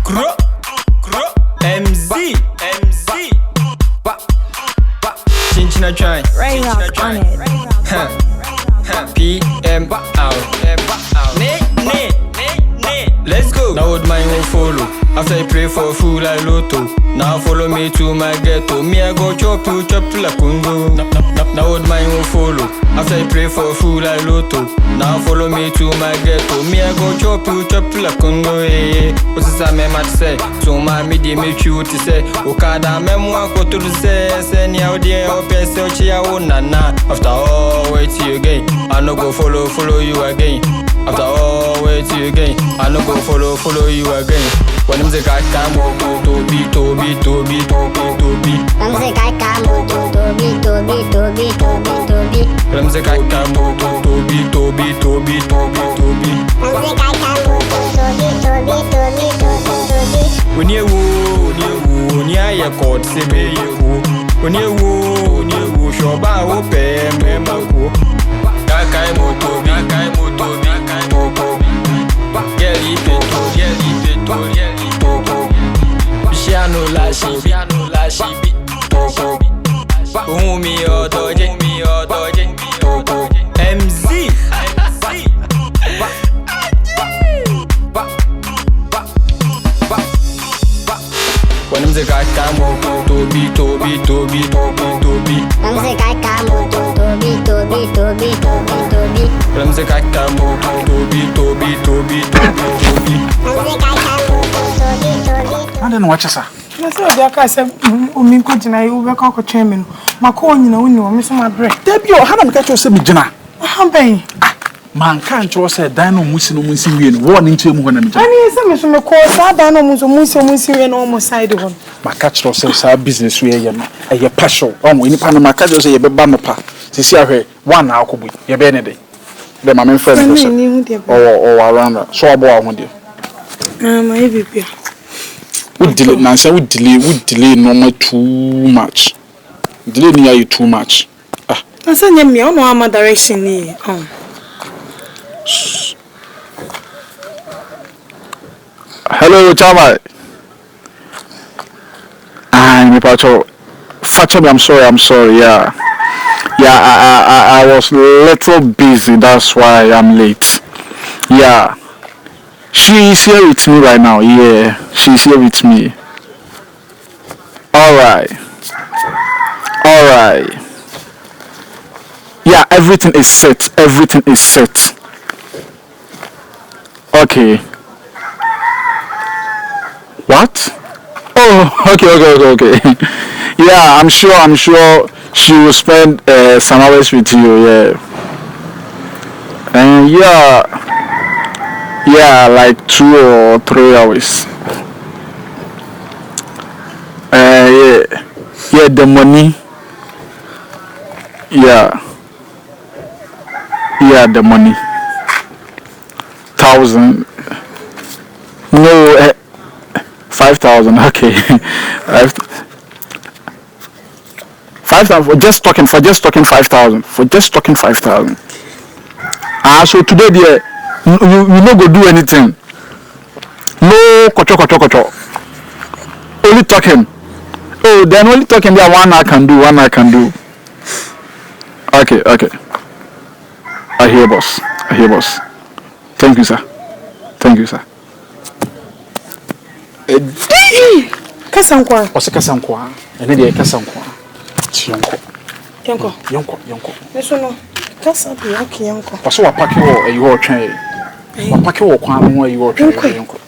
MZ. Chinchina try. Rain on it. PM out. Let's go. Now old man will follow. After I pray for food like Lotto. Now follow me to my ghetto. Me I go chop like Kungo. Now old man will follow. After I pray for food like Lotto. Now follow me to my ghetto. Me I go chop like Kungo. What's this I meant to say? So my midi make you to say. Okada memoir go to the say ni out there or person chia nana. After all wait till you again. I no go follow you again. After all wait till you again. I no go follow you again. When I'm the guy come to be. I'm the guy come to be. I'm the guy come to be. I'm the guy come to be. When you near your court, say be you. When you show by open, member. Gakai moto be. Yelly peto. Piano lashi be. Umi odoje. MZ. When I'm the guy come to be. I'm the guy come to be. I'm the guy come to be. I don't know what you say. I said, I said, Umi Kujina, you will call chairman. My corn, you know, when you are missing my breath. Debbie, how do I catch you? Jana? How bay? Man can't you say, Dino Musin, warning to him when I'm I mean, some course, I don't know, Musi, and almost side one. my catch yourself, our business, we are a passion. Oh, in Panama, catch you say, a bamapa. This year, 1 hour could be your benedy. The mammy friend or around so about one day. My baby. We delay, Nancy, we delay normal too much. Delay near you too much. I said, me, I don't know my direction. Hello, Chama. I'm sorry. Yeah, I was a little busy. That's why I'm late. Yeah, she's here with me right now. Yeah, she's here with me. All right. Yeah, everything is set. Okay. What? Oh, okay. Yeah, I'm sure she will spend some hours with you. Yeah. And yeah, like 2 or 3 hours. Yeah, the money. Yeah, the money. 1,000. No, 5,000. Okay. 5,000 for just talking 5,000. So today, dear, you no go do anything. No, kocho. Only talking. Oh, then only talking there. One I can do. Okay. I hear, boss. Thank you, sir. Kasankwa. Osikasankwa. Ene de kasankwa. Yonko. Eso no. Kasabi yonko. Waso wapake wo eyo twen. Wapake wo kwan no eyo twen yonko.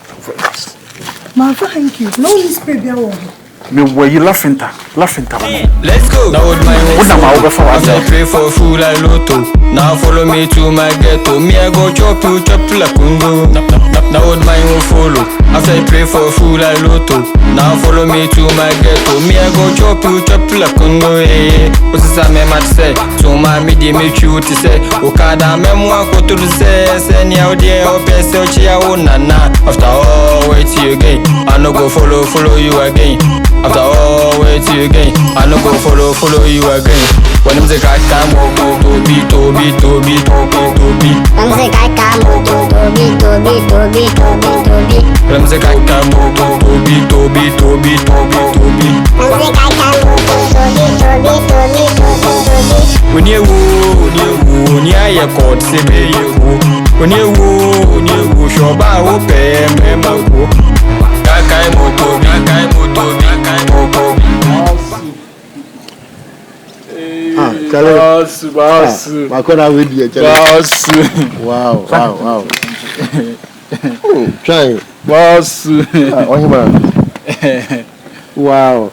Ma thank you. No this baby awo. Me were you laughing ta. Let's go. Now old man I pray for food like Lotto. Now follow me to my ghetto. Me I go chop like Kungo. Now old man will follow. After I pray for food like Lotto. Now follow me to my ghetto. Me I go chop like Kungo. What's this I meant to say? So my midi make you to say. Okada memoir go to the say ni out there or person chia nana. After all wait till you again. I no go follow you again. After all wait till again, I no go follow you again. When them say crack time, Toby. I'm sick, I can't move to Toby. When them say crack time, Toby. I'm sick, I can't move to Toby. When you near court, say be you. When you show by open, Kakai moto. Boss. Makona with you, Boss. Wow. Try. Boss. Wow.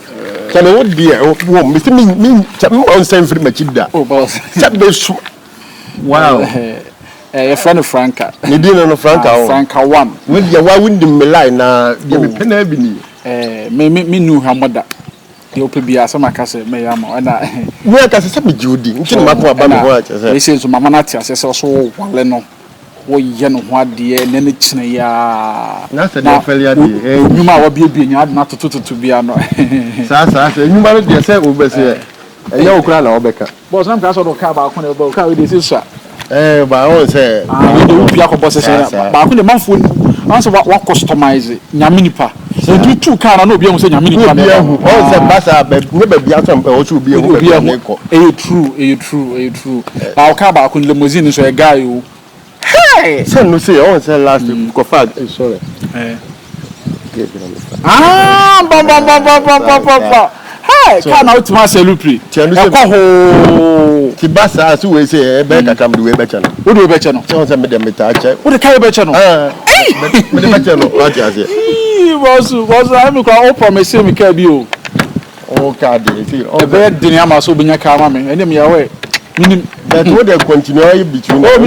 Can I would be a woman? Mr. Me on same for the machida. Oh, boss. Wow. A friend of Franka. You didn't know Franka. Franka one. With your why wouldn't me lie now? Give me pen ebony. Me knew her mother. The open beer, some case, may am, and I. Where can I say Judy? Until my poor baby watch. They say to Mamma says also, Leno. Oh, yen, what dear, and then it's ya. Nothing, I fell yard. You might be being not to be a no. Sasa, you might yourself over here. And you cry now, Becca. But some castle of car back when about car with this, sir. By all say, I will be a boss. Back when the month will answer what customize it. Yaminipa. So do two car and no be on saying Yaminipa. All the bassa, but never be out or to be a true. I'll come back when limousine is a guy who. Hey! Son, no say, all say last week, go fag. Sorry. Hey, come out to my salupri. Tibasa, as we say, better come to a better. What do you bet channel? Sounds a medium touch. What a carry channel? Was I promise him can you? Oh, Cardi, oh, bed dinner must be a car, mammy, and me away. That would continue between oh,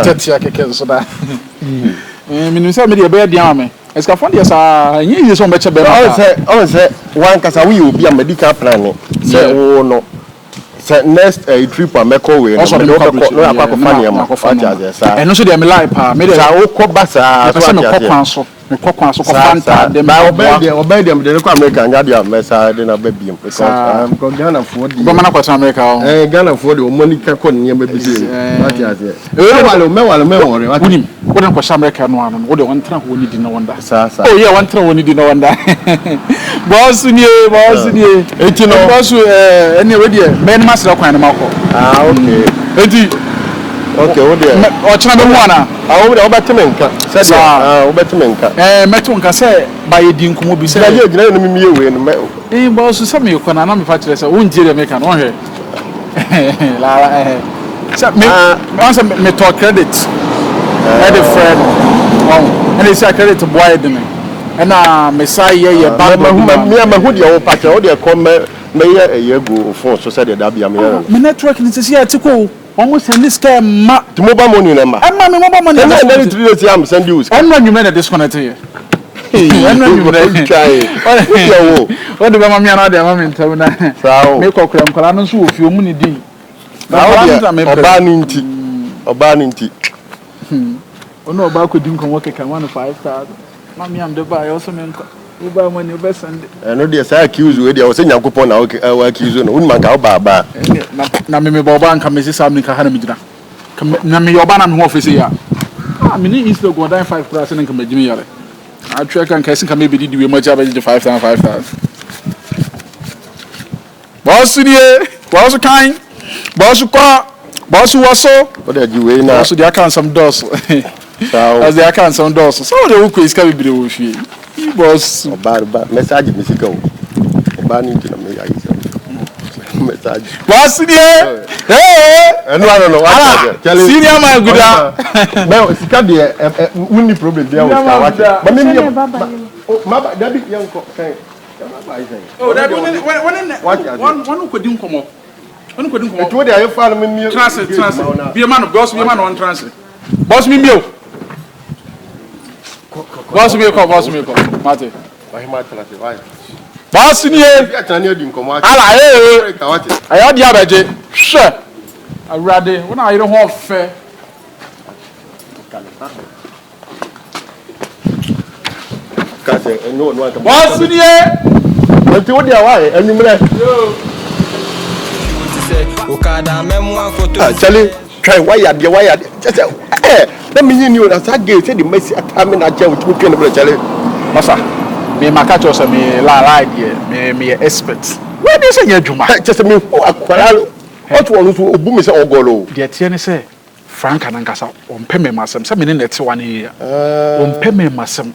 that's so that. Minister, me a bed yammy. It's a funny as I knew so much about one casa will be a medical plan. Say, oh no. Say next a trip on Meko, also no and also they are like, made a cobasa, obey them, they look American, Gadia, Messa, then a baby, because I'm Ghana for the America, Ghana for the Monica Con, near baby. What was American one? What one time we didn't wonder. Oh, yeah, one time we didn't wonder. Boss, you, 18 boss, anyway, men must look on the Marco. Ah, okay. Okay, oh dear. Or China Wana. I would Obatimenka. Says, Obatimenka. Metunka say, by a dink will be said, you're going to me away. Eh, boss, some you can manufacture a wound dear make an honor. Once me talk credit. And a friend, and it's a credit to widen. And Messiah, your Baba, who your patch, or their comment, may a year go for society that be a mere. My network is here to go. Almost in this time, to mobile money number. And my mobile money, and then 3 years, I'm sending you. And when you made a disconnect here. And when you try, what the mamma and other women tell me, make a cram, Colanos, who few money did. Banning tea. Oh no, about could drink and work at 1 5,000. Mammy, I'm the buy also meant to buy when you best and I know the accused with you. I was saying, I'll go upon our accusation. Wouldn't Baba. Nammy Boba and come Mrs. Samnica Hanamidra. Nammy Obana and office here. I mean, it's the go down 5% and come with me. I track and casting can maybe do much of it 5,000. Boss, boss, kind, boss, was so. What did you wait now? So there can some doors. As there can some doors. So the hook is coming to the boss. Bad message, Missico. Banning to me. Message. What's the hey? And I don't know. Senior man, good. Well, it's got the only problem there. But maybe my daddy young cock. Oh, that one who couldn't come up. One couldn't come up. What are you following me? Transit. Be a man of boss, be a man on transit. Boss me, boss me, Marty. Boss me, I had the other sure. I rather when I don't have fair. Can't say no. What's in here? But what they are, and you may Okada memoir photo. Charlie, try wire, just let me knew that I gave the messy time in a chair with Charlie. Masa, me makacho se me la idea, me expert. Where dey say Juma? Just me akwara. What one to obu me say ogolo. Dey tie ne say Franka nankasa on pɛ me masem. Say me ne net one here. On pɛ me masem.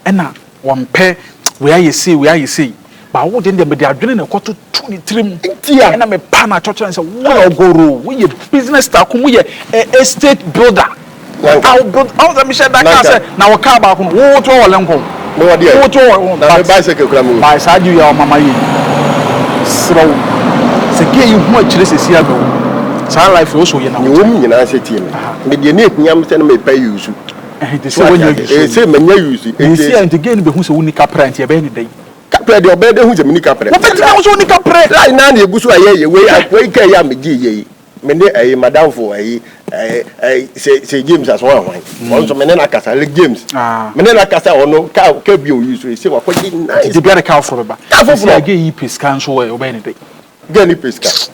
Ɛna on pɛ we aye say. Ba wo dey me dey adwene na kɔto tu ni tirim. Tia. Ɛna me pa na chocho say wo ogoro. We business tycoon, we estate builder. I'll build all the mission that can say now car back on wo to wo lenko. No idea. Wo to na bicycle kura mu. Ba sa ju ya mama yi. Srow. Se ge yi hu akire sesi ago. Sa life wo so ye na wo. Wo mu nyina se tie me. Me de ne ehunam se na me pay use. They say when you say menya use. You see and again be hu se wo ni kapra ntia be ni dai. Kapra de obede hu se me ni kapra. Wo be tira wo so ni kapra. Lai na na egusu aye we ka ya me gi ye. Me ne madam for say James as one one so me na kasa le James me na kasa ono ka bi o use say wa ko di nice the better car for ba ka for say ge yi pescan so we obey ni dey ge ni pesca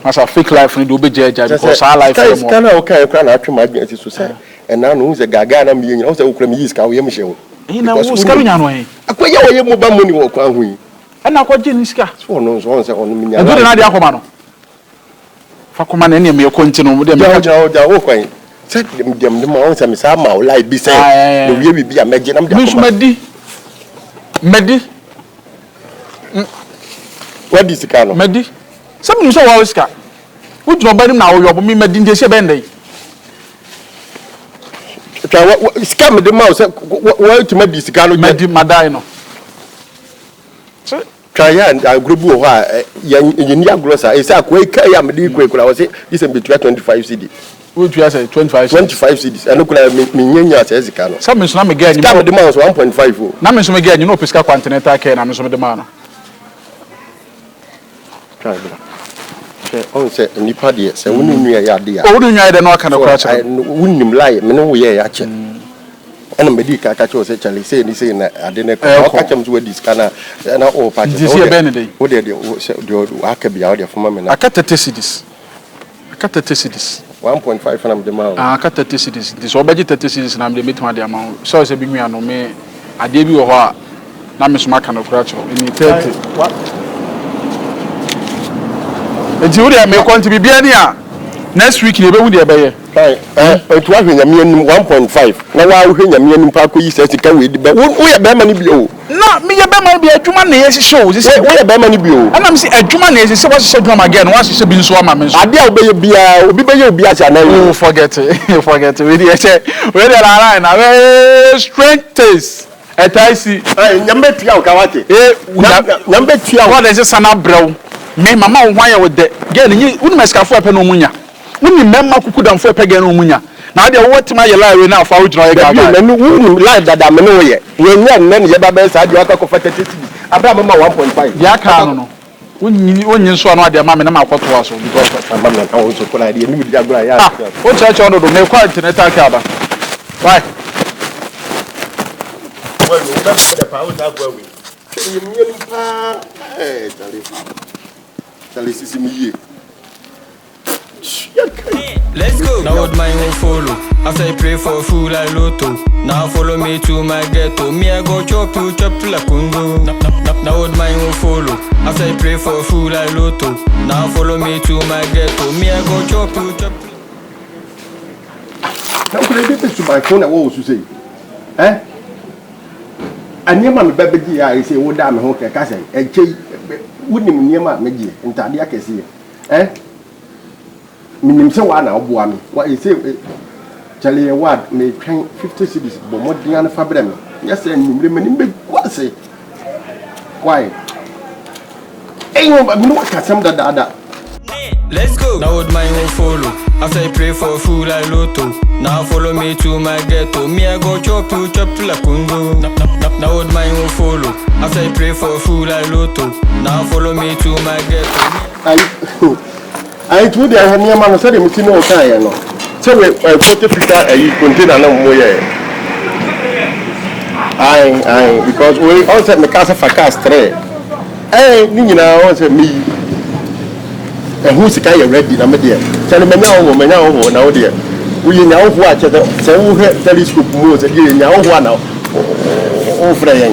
as a fake life ni do be jeja because our life is kind of okay kra na atwe ma agent so say and now no say gaga na me yin o say okra me yiska wo ye me hye na wo ska nya no he akoye wo ye mo ba mo ni wo kwa hu yi na ko je ni ska so no so say ono me nya do na dia akoma no fakoma na ne me konti no de me ja wo kwan say dem ma say me sa ma o lai bi say no wie bi a meje na me akoma medi what is the medi some you say wa ska wo dro ba nim na wo yobo me medi ndie se be ndai twa scam de ma say wo to medi sika no medi madai no try and group wo ha yen ya grossa e say akwai kai am de kwekura wo say this be 25 cd wo tua say 25 cds and kula me nyanya say sika no some so na me ga scam de ma 1.5 o na me so me ga no pesca continental care na me so me de ma no try on say nipa de say wonu nua ya de ya o wonu nua de no aka na kwa cha wonnim lai me no wo ye ya che ana me di ka cho say chale say ni say na ade na ka cha mso wadi sika na o pa che o be ne dey o de aka bia o de fama me na aka 30 cedis 1.5 na me de ma aka 30 cedis this obeji 30 cedis na me de metima de ama so say bi nua no me ade bi wo ho a na me so maka na kwa cha ni 30 enti wo de me konti bibia ni a next week ni be wu de be ye to have nyame anim 1.5 na wa wo nyame anim pa ko yi say sika we di be wo ye be ma ni bi o na me ye be ma bi adwuma na ye show say wo ye be ma ni bi o ana me say adwuma na ye say what say adwuma again what say bi nso ama me nso ade a obe ye bia obi be ye obi a cha na you forget we dey say we dey la na we strength taste etaisi nyambe tua o ka wate nyambe tua what dey say sana brew me mama wo hwan ye with the girl ni unu maskafo epe no munya woni memma kuku damfo epe ge no munya na ade wo tima ye live na afa wo jina ye ga na nu woni live dada me no ye we nya nne ye ba be sa ade aka ko fata titi abra mama 1.5 ya ka no wonyi nso no ade ma me na makoto aso because mama na wo so kola ade ni bi agora ya o cheche ono do me kwa internet aka ba why well no ba ko da pa o ta gwa we ni mi pa tale sisi mi ye. Let's go. Now what mine will follow. After I pray for food like lotto. Now follow me to my ghetto. Me I go chop you like kungo. Now what mine will follow. After I pray for food like lotto. Now follow me to my ghetto. Me I go chop you Now could I get this to my phone? What was you say? Eh? And your man baby, I say, what damn hook a cousin. And Jay wouldn't near my Maggie and Tadia can see. Eh? Minim se wa na oboa me wa e se chale what me twen 50 cities bo modern fa brem yes nimre manim be kwase why no what kasam da Let's go. Now what mine will follow. After I pray for food like lotto. Now follow me to my ghetto. Me I go chop you like kungo. Now what mine will follow. After I pray for food like lotto. Now follow me to my ghetto. I told you I had near man said him to no time no. So we put the figure a container no more. Aye, because we also make us for cast 3. Ni na also me. Who's the ready na me there. Tell me now na wo there. We nya wo a che say wo telescope mo say nya wo na o fra yan.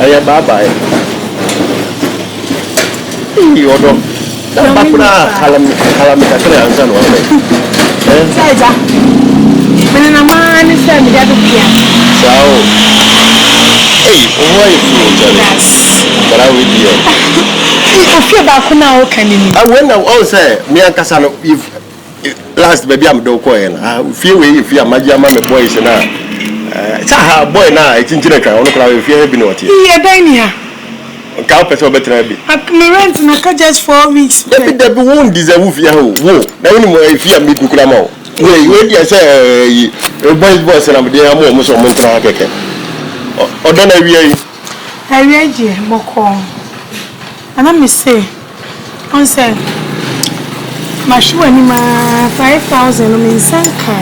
Aye bye. Odo. Bakuna kalam ka kre ansa no me. Saiza. Mene na mani se mi da do pia. Sao. Hey, why you tell us? But I will be. If you back now can you? I when I say me and Kasano if last baby I'm do ko en. Feel we if you amagia ma me boys na. Sa boy na etinjire kan ono kra we fie bi no tie. Iya dan ya. Ka person betra bi. Me rent na ka just 4 weeks. There be won deserve fie ho. Wo. Na we mo fie me du kra ma. We dey say boys na me dey am mo so mo ntra keke. Odo na wi yi. Awie je moko. Ana me say on say mashuwa ni ma 5,000 no me sanka.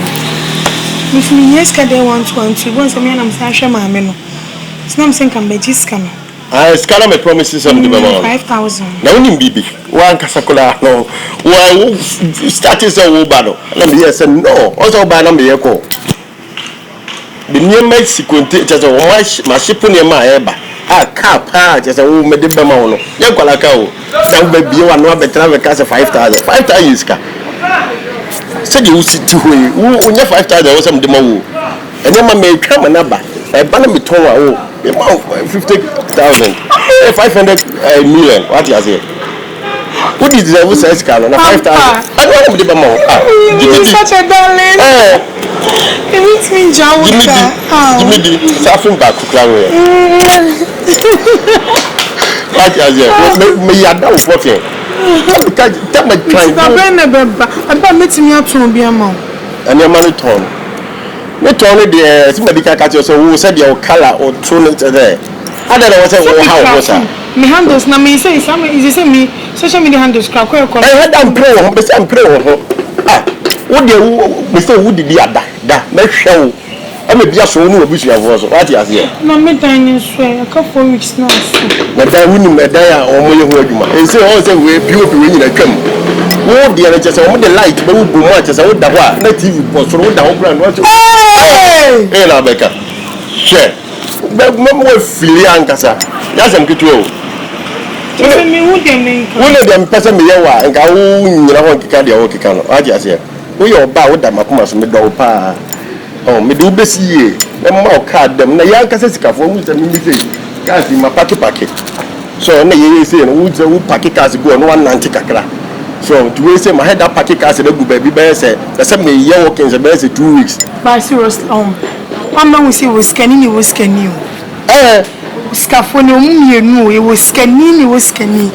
If me yes ka dey 120 once me na me say ahwe ma me no. Snam senka me jiska no. Scanner me promises some the 5,000. Now in bibi one kasakola no. Why starting so wo bado. Na me say no. Also ba na me yeko. The near Mexico just a maship near my eba. Car just a woman de Bamano. Yakwala cow. Some baby one no better than 5,000. 5,000 is car. Said you see 2 way. Who 5,000 was some demo. And then my may come another. A banner me told 50,000. 500 million. What you say? Who did the size car? 5,000. I don't want to be Bamano. You're such a darling. It makes me jolly. Give me the suffering back to Clary. What is it? Me are down for you. Tell me, I'm not meeting you to be a mom. And your money torn. Me torn it, somebody can catch you, so who said your color or tune it there. I don't know what how was that. Me handles, na me say, some is me, social media handles, crack. I had them pro, but some pro. What do you say? Who did the other? That make show. I may be a so no wish you have also. What you here? No, me dying swear. A couple weeks now. But I wouldn't me die or more word you and say also we beautiful when you come. What the just on the light, but we go much as I would have let TV was so the whole brand. What you hey, Rebecca. Share. But more filian casa. That's a good way. One of them person me and go in your own cardio. I just say. We are about that Macumas middle pa. Oh, me do be see a more card them. Na young Cassica for who's a ministry. Gas in my packet. So, no, you say, who's a packet cars go on 190 cacra. So, to say my head up packet cars and a good baby bear said, there's some year walking the best 2 weeks. By serious, one man we see was scanning, it was scanning. Scaffolding, you know, it was scanning, it was scanning.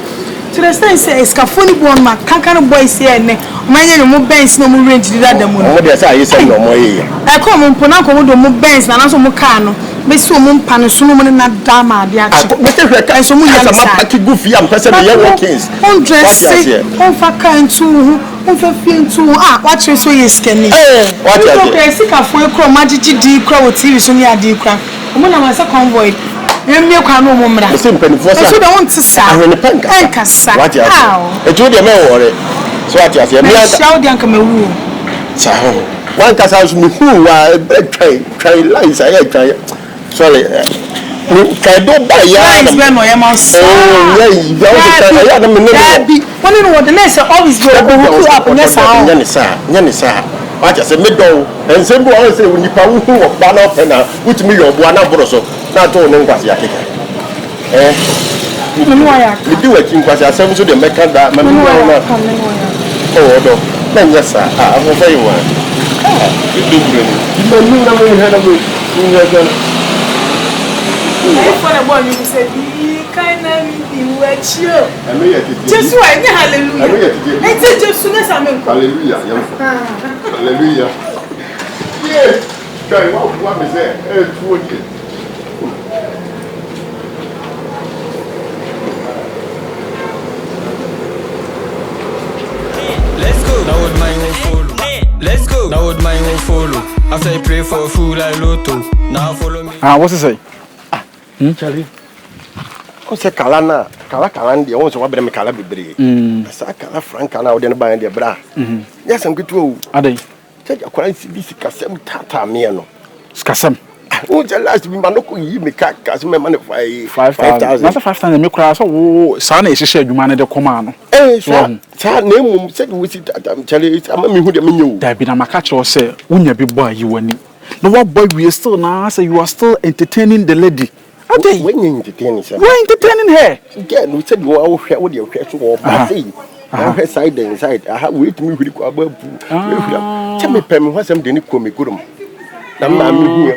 To the extent say scaffolding born man can't boys here ne manya no mo bench no mo range di that dem no mo dey say you say no mo here e come mo na ko mo do mo bench na so mo car no be so mo mpa no so no mo na dama de achi me say hwe kan so mo nya sa pack go fi am person be here workings on dress on fa kan tu on fa fi tu what you so yes can what you say scaffolding ko magigi di kra wo tv so ni adi kra mo na ma say convoy Yemi kwa no mumra. The same penny for so they want to sa. Enkasa. What you say? Etu de me worry. So what you say? Me shout the anka me wu. Sa one kasa so me who wa try lies I try. Sorry. Try do buy ya. Lies when no yama so. Oh, yeah, ya na me no. One know what the next always go up next hour. Nyane sa. What you say me do. And say bo say when you pa wu ba na opena, which me your bo na boro so. Na to no kwasi akeka me no ya me di wakin kwasi asem so de meka da me no na oh do na nyasa afo fa yiwa du bure ni me no na me he na me ni ya ga I for the boy you say bi kind na mi di wachio ame ya titi Jesus wa ni hallelujah ame ya titi e ti Jesus na sa me ko hallelujah hallelujah yeah kai wa me say tuo die. Let's go. Now would my own follow. Let's go. Now would my own follow. After I pray for food like Lotto, now follow me. What's it say? Charlie. O se kala na kala ndi o so wa bere me kala bebre. Sa kala Franka na o de na ban de bra. Yes am kitu o. Adai. Check akwara bi sikasem tata me no. Skasam. O je last bi manoko yi me ka me man 5,000. Masa 5,000 me kura so wo sa na ehihye adwuma ne de koma no. Sa na emum se we si tata Charlie ama me hu de me nyew. Da bi na maka che o se unya bi boy yi wani. No what boy we still now say you are still entertaining the lady. When you entertaining, sir. We're entertaining her. Again, we said you are all share with your question or saying. I side and side. I have wait me with the tell me, Pem, what's some dinner come good. Now,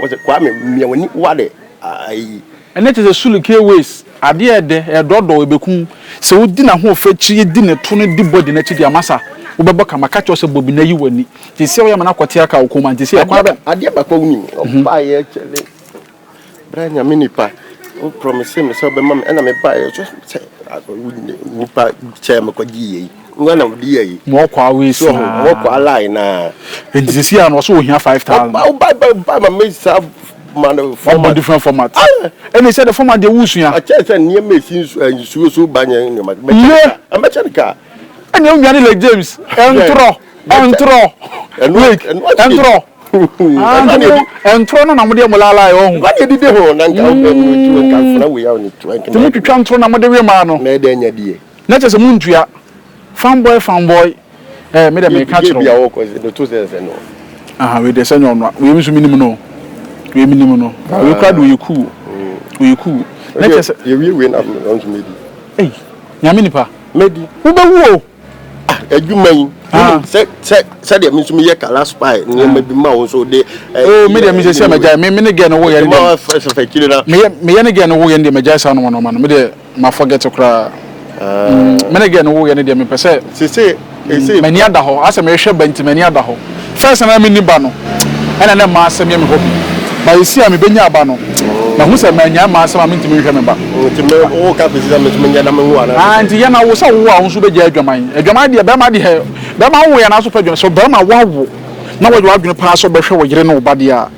was a Kwame, me when you water. And that is a Suluke ways. I dear a dodo bekum. So dinner who fetch ye dinner 20 deep body next to your massa. Ubabaka makacho se bobina you when you see I am not quatiaka or come and to see a quabe. I dear Baconi, buy actually. Brian, ya minipa. O promise me so be mam na me buy just say nipa chairman ko giye. Ngwana odi mo kwa we so mo kwa line na. Nti si an so ohia 5,000. Buy my me sub man format different format. And he said the format dey wusua. I tell say near me so banya ngama. I'm mechanica. And you nyane like James. Entro. And wait, entro. And throw na mo de mo lala yo. What did you ho na nka o kan we out ni 20. Tumi twitwa ntro na mo de we ma no. Na de anya die. Na chese mu ntua. Fanboy. Me de me ka chiro. Bia wo ko the two says no. We de senyo no. We mi so minim no. We minim no. We kwa do yiku. We yiku. Na chese we na on me di. Eh. Nyame nipa. Medi. Wo be wo. Adwuman say dem nso me ye kala spy ne ma bi ma wo so de me dem me say magya me ne ge no wo ye ma first fakiri na me ye ne ge no wo ye ne magya sa no no me de ma forget kra me ne ge no wo ye ne de me pese say mani ada ho asa me hwe banti mani ada ho first na me ni ba no ena na ma asem ye me hobi ba yesi a me benya aba no na hu se manya ma asem a me ntimi hwe me ba ntimi o ka pese me nya na me hu ana anti ye na wo so wo a wo so be gya adwaman de be ma de he be ma wo ye na so pa adwaman so be ma wo na wo adwene pa so be hwe wo yire no ba de a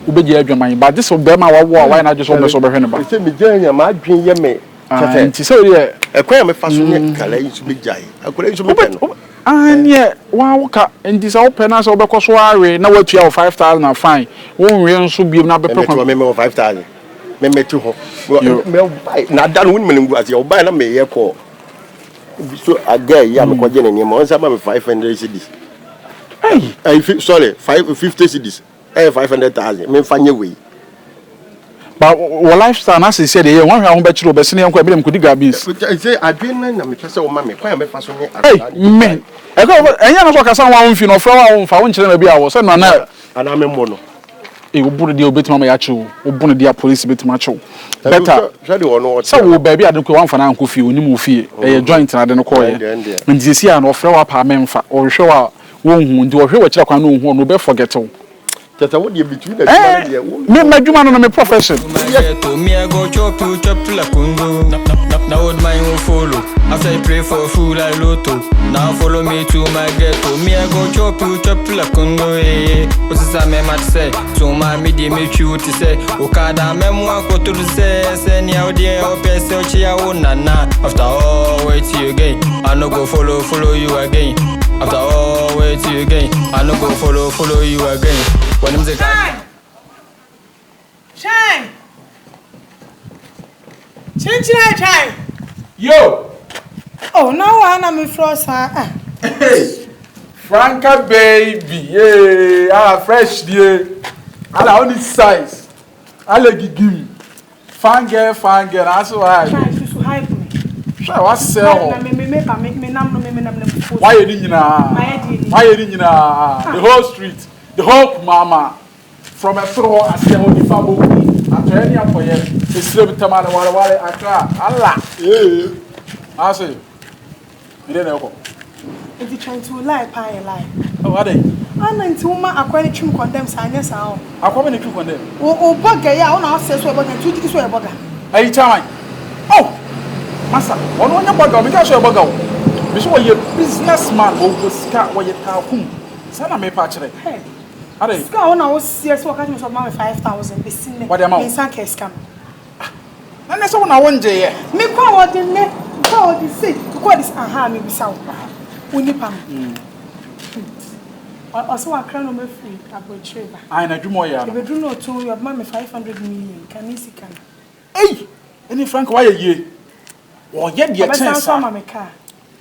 wo be gya adwaman ba de so be ma wo a why na just so be hwe ne ba se me gya nya ma adwen ye me anti so ye ekwa me fa so ne kala yi so be gya akora yi so be no anye wa woka ndi sa open na sa obekoso awe na watua 5,000 fine won we nso biem na bepe kwa me 5,000 me metu ho me buy na dan won me ngu ase o buy na me ye ko so aga ya me ko je ne ne mo nsa ba me 500 cedis sorry 50 cedis 500,000 me fanye we but what lifestyle na say dey won hwa ho be kire obese ne enko ebem kudi gabis say adwen na me pese o ma me kwa me fa so ne men eko enya no so kasa wa mfi no fra wa mfa won kire na bia wo se no na ana me mo no obu de obetima ma ya chew obu de police betima chew better shade wono so wo baby ade ko wan fa na anko fie oni mu fie joint na de no ko ye ndi si a no fra wa pa memfa o hwe wa wo hu ndi o hwe wa kire kwa no hu no be forget o tata wo de between the me madwuma no me profession Me I go chop like Kungo. Now would my own follow. After I pray for food like Lotto. Now follow me to my ghetto. Me I go chop like Kungo. What's this I must say? So my media make you to say. Okada memoir go to the say. Any out there or person chia nana. After all wait till you again. I no go follow you again. After all wait till you again. I no go follow you again. When I'm the Shine. Chine. yo Oh, now I'm a frost. hey Franka baby fresh dear ala only size ala gigim fangirl that's why Try to hype me. sure what sell why you nyina the whole street the whole mama from a throw as the only fabo after any for you the slave tamale wale akra Allah I say you don't know If you trying to lie, lie. oh what they I'm into my aquatic trim condemn science. I come in to condemn Oh, bugger, yeah, on our says we're going to this way, bugger. hey time oh master on your bugger because you're bugger this was your businessman who was scat where you talk sana me patch Hey, Are ska ona wo sie so ka me so ma 5,000 be sin What the amount? me san ka scam na na so na wonje ye me kwa wo de ne kwa wo de say kwa this aha me bisa wo oni pam also akra no me free abotreva ai na dwumo ya e be dru no to you ma me 500 million kan isi kan ei any Franka why ye wo ye de chance ma me ka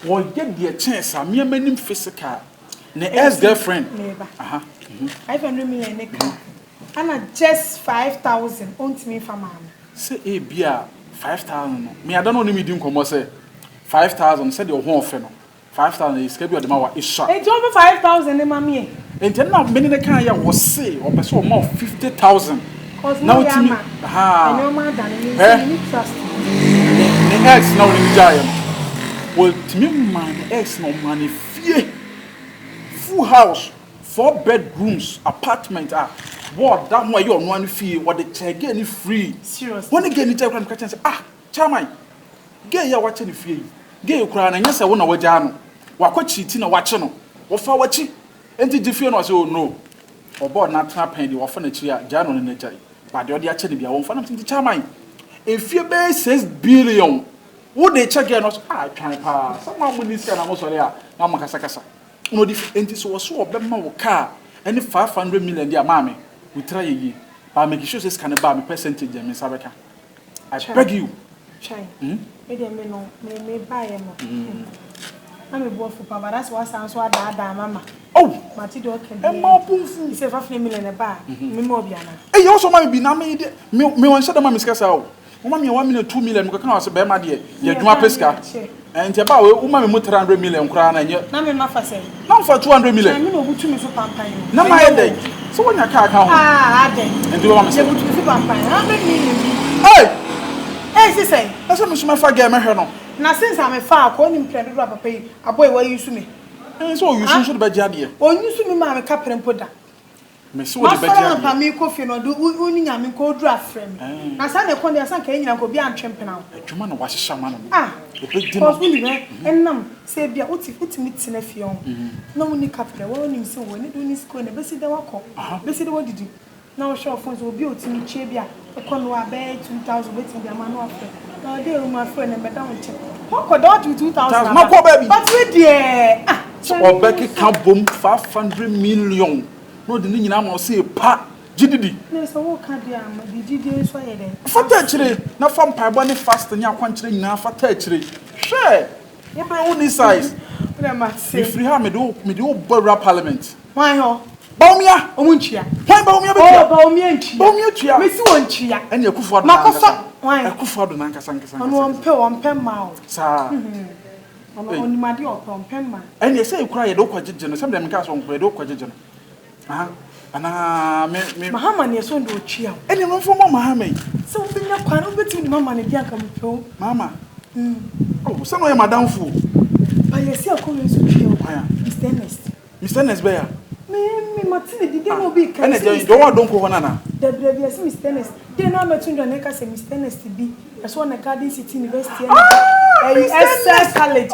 wo ye de chance me manim physical ne ex girlfriend neighbor aha 500 million ne ka ana just 5,000 ont me fa ma say e bia 5,000 no me I don't know ni me di nkomo say 5,000 say de ho ofe no 5,000 is kebi odema wa isha e jo 5,000 ne ma me enti na me ne kan ya wo say o pese o ma 50,000 now timi ha no ma dan ni trust ne ex na oni jaye well timi man ex no man fie full house 4 bedrooms apartment what that one you on fee what the check get free serious when again you tell them say chairman get ya watch the fee get you cry na nyesa wo na waja no wakwachi ti na wache no wo fa wachi enti di fee no say oh no obo na tra pen di wo fa na chi a ja no na jai ba de odi ache de bia wo fa na tinti chairman e fee be 6 billion wo de check get no twan pa someone money sika na mo sori a na mo kasa kasa no di enti so wo so obema wo car any 500 million dia mama we try ye but make sure say scan ba me percentage me sabeka I beg you chai e dey me no me buy em na me bo fu pa but that's what sounds so ada mama oh mati do okay e ma punfu e say 500 million e ba me mo bia na e you so ma bi na me won shada ma me sika sa o mama me 1 million 2 million me ka na so be ma de ye dwuma pesca enti ba we uma me 300 million kura na nye na me ma fa say na fa 200 million me no butu me so pampan na ma ye dey so wonya ka ho ade enti ba ma say butu me so pampan 100 million hey si say asa me so ma fa ge me hwe no na since am fa ko ni mpre do papa yi aboy wa yusu me so you should be jade o yusu me ma me ka prempo da me so de be jade ma me ko fi no do uni nya me ko dru afrem na sa na ko de sa ka nyina ko bi antwempena adwuma na wahehya ma no because we live enam say bia uti meeting afie on na woni kapre wo nim se wo ni do ni school na besi de wako besi de wodidi na wo show phones obi otimi chie bia ko no abe 2,000 wetin bia ma no afre na dey room afre na be down check wako do 2,000 na ko baby but we there so obeki ka bom 500 million no de ni nyina ma say pa gididi na so wo ka dia ma di gidi so ye de fata chire na fam paibo ne fast nya kwanchire nyina fata chire hwe wo do woni size na ma say me free ha me do borrow parliament why ho baumia omunchia why baumia be tia baumia nchia baumia tia me si wonchia ene akufo do makofa why akufo do nanka sanka ono wompe ma o sa ono onimade wompe ma ene say ikura ye do kwagege no sem dem ka so nkura ye do kwagege no aha ana me mahama ne so ndo chia ene no fo mahama yi so bi na kwa no beti ni mama ne dia ka mpew mama oh so no ye madam fu ba ye si akowe so chia o aya Mr. Ness be ya me matine di no bi ka ene je do wa don ko hona na the brave si Mr. Ness de na matunda ne ka se Mr. Ness bi so na Garden City University SL College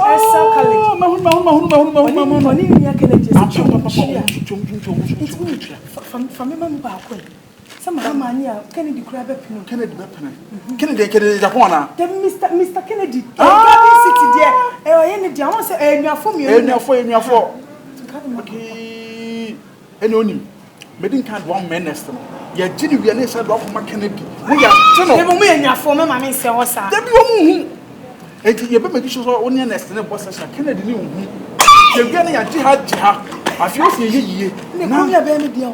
Oni ni ya college From mama ba ko sama mama ni a Kennedy kura be pino Kennedy Japan na Mr. Kennedy Garden City there o ye ni dia won say enuafo ene onim medin kan one menace no ya gidi wi na say do afoma Kennedy wo ya tino e bo mu enuafo mama me se wo sa da bi wo mu hu enti ye be make sure so oni next ne boss sha Kennedy ni hu ye wi na ya jiha afi o fi yiye na ko ya be ni dia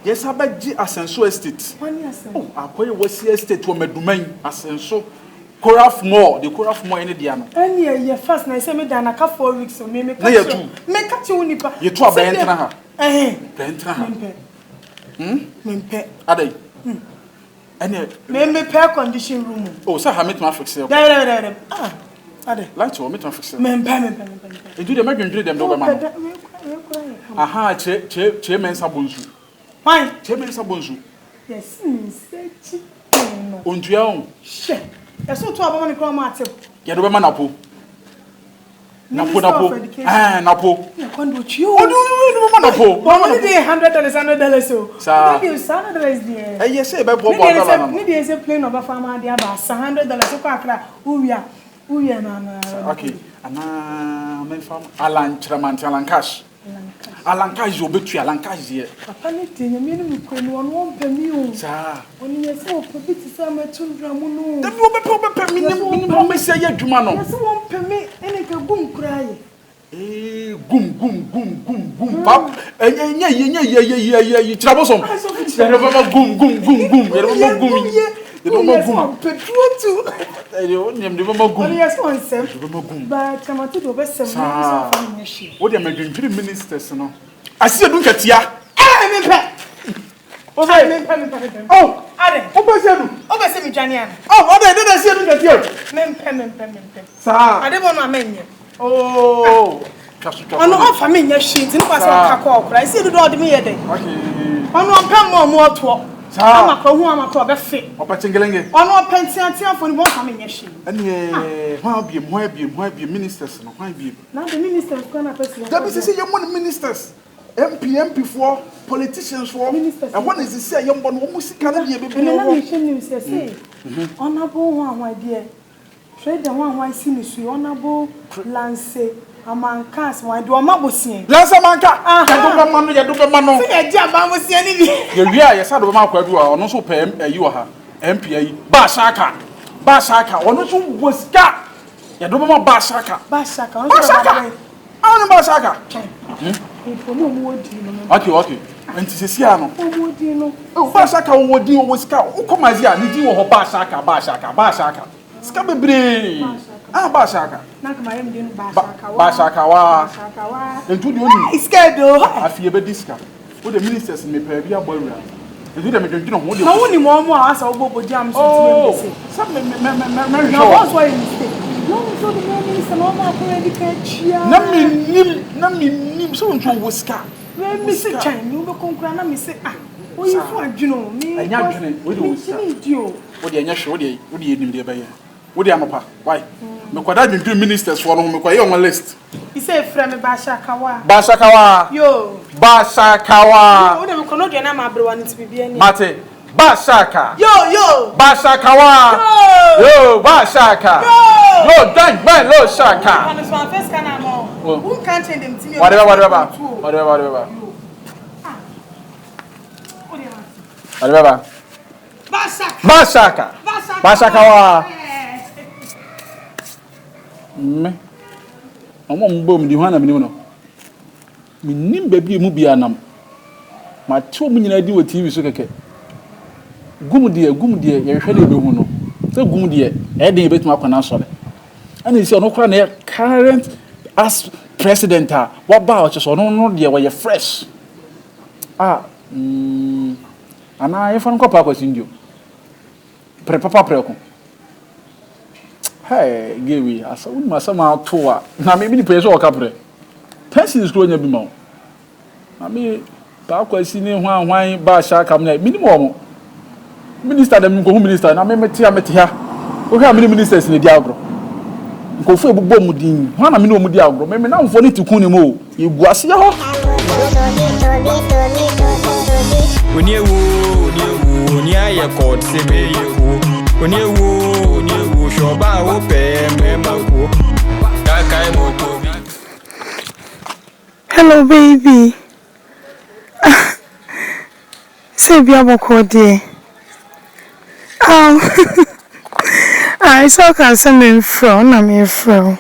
yes abaji Asenso estate wani Asenso akoye wasi estate wo meduman Asenso Koraf more the Koraf more any dia no ani ye first na say me da na ka 4 weeks so me na ye tu me ka che woni pa ye tu abentra ha bentra ha mempe adai ene me pair condition room oh say ha me to fix it da adai light wo me to fix it mempe e do the madwendwere dem do be ma aha che mensa bonsu why che mensa bonsu yes say chi no ontua on she eso to abama ni kro ma atew ye do be ma na po Napo. Quando you. Napo. Only $100 so. That is $100 there. Eh yes, be bo. Need is a plane of a farmer there about $100 so kakra. Uya na. Okay. Ana men fam Alan Tramanti Alan Cash. Alan Cash obetu Alan Cash here. Papa ni tenye me no kwenu won pɛ mi o. Sa. Oni yesi o pɛ bi ti sa ma tundra mu no. Dem wo be pɛ mi no me se ya dwuma no. Yesi won pɛ mi ene ka gum kura ye. Gum. Pap. Ye trabosom. Yere baba gum. Yere baba gum. Petuotu. Eyo nyem de baba gum. Oni yesi won sem. Baba gum. Ba chamati do be sem no so fa mi hye. Wo de madwintiri ministers no. Asie dun katia. Me pɛ. O say Me pɛ. Oh, Ade. o be se du. O be se mi dwane an. Oh, o de asie dun katia. Me pɛ. Sa. Ade bo no amenye. Oh. Ono ofa me nya hye nti no pa se ka ko okra. Isi do do de me ye den. Okay. Ono pɛ mo oto. Amako hu amako be fe. Opa chengelenge. Ono pentiantia fo ni mo fa me nya hye. Ane ho abiem ministers no, ho abiem. Na the ministers ko na president. That means say you want ministers. MP for politicians for. And one is say you want no musika na be be. Na me hye news say. Honorable one idea. Trade the one see me su honorable lance amankas one do mabosie. Lance amanka. Ya do be ma no. Se ya dia mabosie ni bi. Ye wia ya sa do be ma kwadu a ono so pɛ ayi wɔ ha. MP ayi. Ba shaka. Ono so wosika. Ya do be ma ba shaka. Ba shaka. Ba shaka. Okay. Enti sesi ano. Omodi no. O ba shaka wodi o wosika. O komazi a ni di wo ho ba shaka. Ska bebre. Ba shaka. Na kama yem din ba shaka wa. Entu di oni. Iska do. Afie be diska. Wo the ministers me pa bia gbawura. Entu de me dwendwene ho de. Na woni mo asa oboboji am so ti me say. Some me Na what's why you mistake? No so the minister no ma ko edika chia. Na me nim so ntu wo ska. Me say chan ni wo konkura na me say o yi fu adwuno me. Anya adwene wo de wo ska. Wo de anya hwe wo de enim de be ye. Wo de amapa. Why? Me kwada dwendwene ministers for no me kwaye on list. He say frame me ba shakawa. Yo. Ba shakawa. Wo de me kono de na ma brewa ni tibi ani. Mate. Ba shaka. Yo. Ba shakawa. Yo, ba shaka. Yo, thank man lo shaka. On this one first can am. Who can't change them to me. Whatever. Ba shaka. Me. Omo mbom di hwana me no. Me nim ba bi mu bia nam. Ma ti o mu nyina di wo TV so keke. Gum die ye hwe na ebehu no. Se gum die e de betu akwana sore. Ana isi ono kra na current as president what about so no de we fresh. Ana ye fan ko pa kwasi ndio. Papa preko. Hey, Gaby, asa uni masama toa. Na me ni peso o kapre. Person scroll nya bi ma. Na me pa kwasi ni hwan ba sha kam na minimum. Minister dem ko minister na me meti ha. O hwa me ministers ni di agro. Ko fu ebubo mu din. Hwan na me no mu di agro. Me na mfo ni tikun ni mo. Yebu ase ho. Oni aye court se be yewu. Oni ewu shoba wo pe mema ko. Kakai moto bi. Hello baby. Say bi aboko de. I saw can send me from na me from.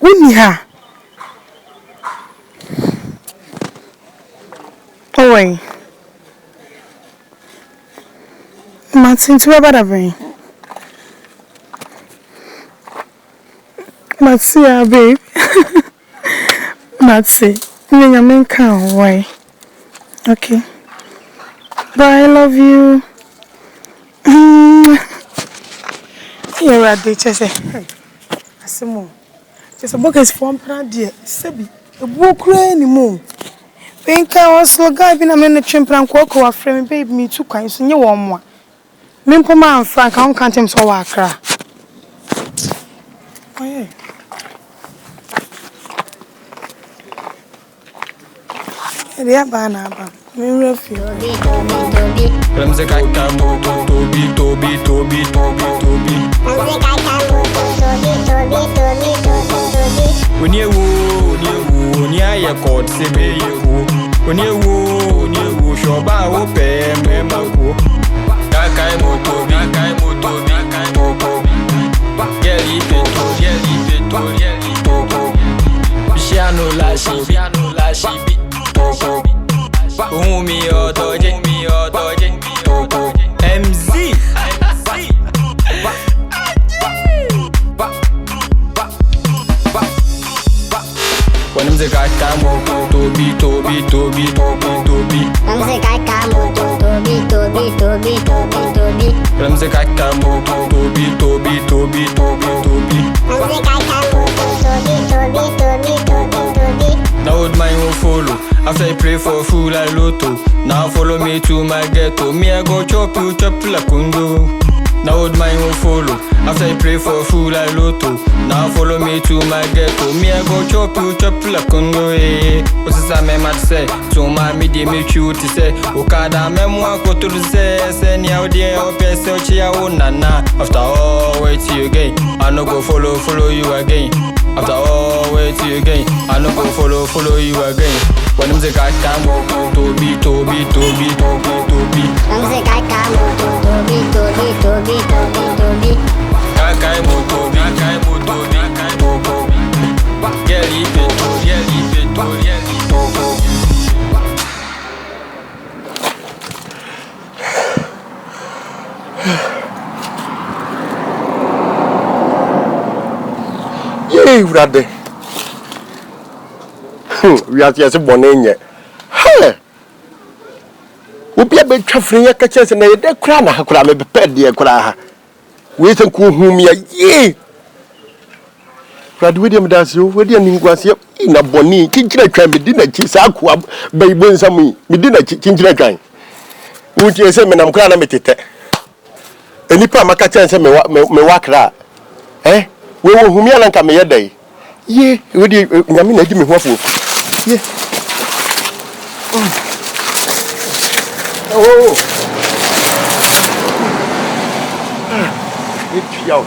Uni ha. Oi. Martin, tu vai para bem. Matsia, babe. Matsi, minha mãe can't wait. Okay. Bye, I love you. You're right, they just say, Asimo. Just a book is from Pradia. Sebi, a book anymore. Franka also guy been a minute chimp and cocoa a frame babe me too kind, so you warm one. Mimpo man Franka on can't him so wakra. yeah. Dia bana ba. Me refi. Ramze kaka moto tobi. When you ya caught sebe you. When you shoba ope memago. Kakai moto. Yeli peto. Piano lashi bi. Umi odoje. MZ. When I'm the guy tobi. Ramze kaka moto tobi. Ramze kaka moto tobi. Ramze kaka moto tobi. Now old man will follow. After I pray for food like lotto. Now follow me to my ghetto. Me I go chop like kundo. Now old man will follow. After I pray for food like lotto. Now follow me to my ghetto. Me I go chop like kundo. What's this me mad say? So my media me cute say. Okada me mwa koto say ni audio ope say ochia o nana. After all wait till you again. I no go follow you again. After all wait till you again. I no go follow you again. When I'm the guy come tobi. Ramze kaka moto tobi. Kakai moto. Yeli peto. Yey urade. We are just bonenye. Hey. Obi abetwa frin ya kache se na ye de kura na hakura me pepe de kura ha. We se ku hum ya ye. Urade we dem dance yo, we de ningwase na boni kinkyira twa me di na chi sa akwa baibo nsam yi. Me di na chi kinkyira twan. Wo tie se me nam kura na metete. Enipa maka chen se me wakra. We wo hum ya na nka me ye dai. Ye, we de nyame na di me hoafo. Ye. Oh. It's out.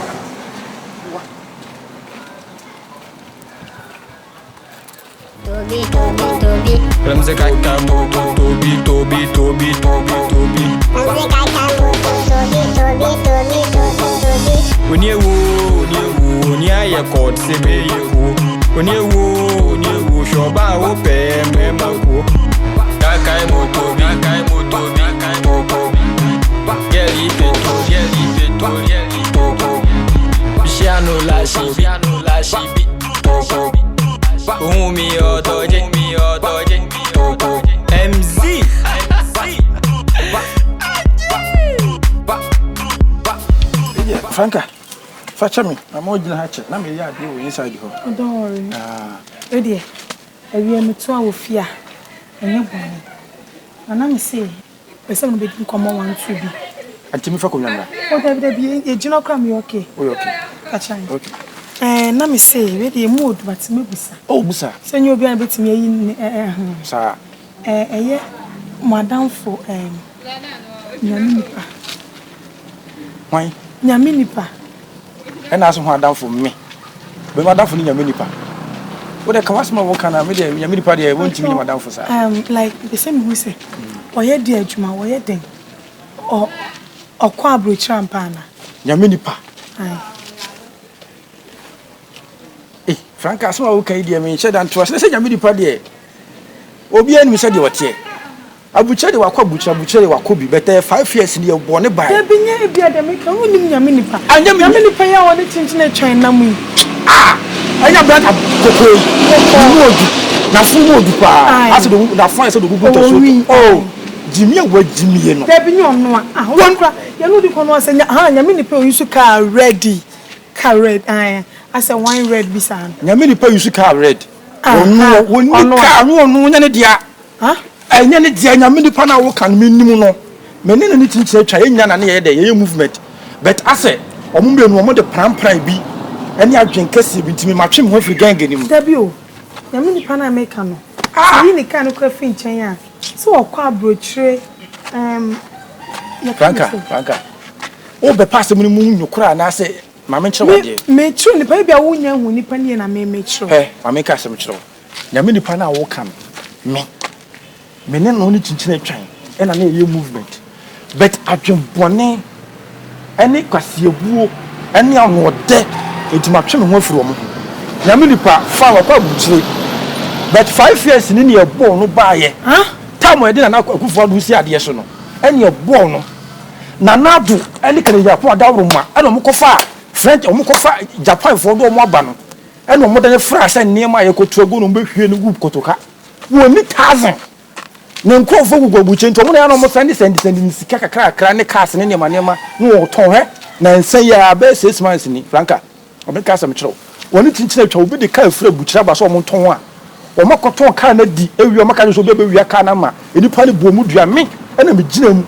Tobi. Ramze kaka moto tobi. Ramze kaka moto tobi. When you ya caught sebe you. When you shoba ope memago. Kakai moto. Yeli peto. Piano lashi bi. Umi odoje. MZ. Franka, fetch me. I'm all gonna hatch. Now me yard you inside you. Don't worry. Ready. I am to our fear. And you born. And I'm say, the son be come on to be. And Timmy Fakumana. What have they be a general cram you okay? Okay. Catch on. Okay. And let me say, ready a mood, but maybe sir. Oh, Busa. Send you be a bit me in Sir. Yeah, madam for Nyaminipa. Why? Nyaminipa. And ask him down for me. But madam for Nyaminipa. What a Kamasma walk on a media, Nyaminipa, I won't you madam for sir. Like the same we say, or ye dear Juma, or ye thing, or quabro champana. Nyaminipa. Aye. Eh, Franka, so okay, dear me, said and to us. Let's say Nyaminipa, dear. Obi and me said you were here. Abucha de wakwa bucha de wakobi better 5 years in your born by. There be near be the make only Nyaminipa. And Nyaminipa ya want to change China me. Ah, I am black cocoa. Na fumo du pa. As the fire so the good to oh, Jimmy what Jimmy no. There be no one cry. You know the one say Nyaminipa you car ready. Car red. I say wine red bisan. Nyaminipa you car red. Oh no, car no nyane dia. Huh? Enya ne dia Nyaminipa na wo kan menimu no. Meni na ni tinche twa enya na na ye de ye movement. But ase omumbe no mo de pran bi Any adwen kesi bi me matwe me ho firi gang ni mu. Dabio. Na me nipa na make no. Yi ni kan ko afi nchen a. So okwa abrochire Franka. O be pass mu mu nyukura na se ma me kire wade. Me true nipa bia wo nya hu nipa ne na me kire. Ma me ka se me kire. Na me nipa na wo kan me ne no ni chinchina twan e na ye movement. But adwen bone any kwasiebuo any anode etima twe me ho afiri omo. Na me nipa fa wa kwa buchire. But 5 years ni ne ebo no baaye. Time e dey na akufo do si ade so no. Any ebo no. Na nadu any kan Japan adawro ma. E no mkofa French omkofa Japan for do omo aba no. E no modern France niam aye kotuago no behwie no group kotoka. Woni 1000. Ne nkofo gugubuche nto mo na no mo send sika kakra ne cars ne niam no ton he na nsan ya be 6 months ni Franka. Obeka sam kiro. Woni tinchina twa obi de ka afura buchira ba so mo ton a. O makoton ka na di ewi o maka so be wi ka na ma. Enipa ne bomu dua me na me gina mu.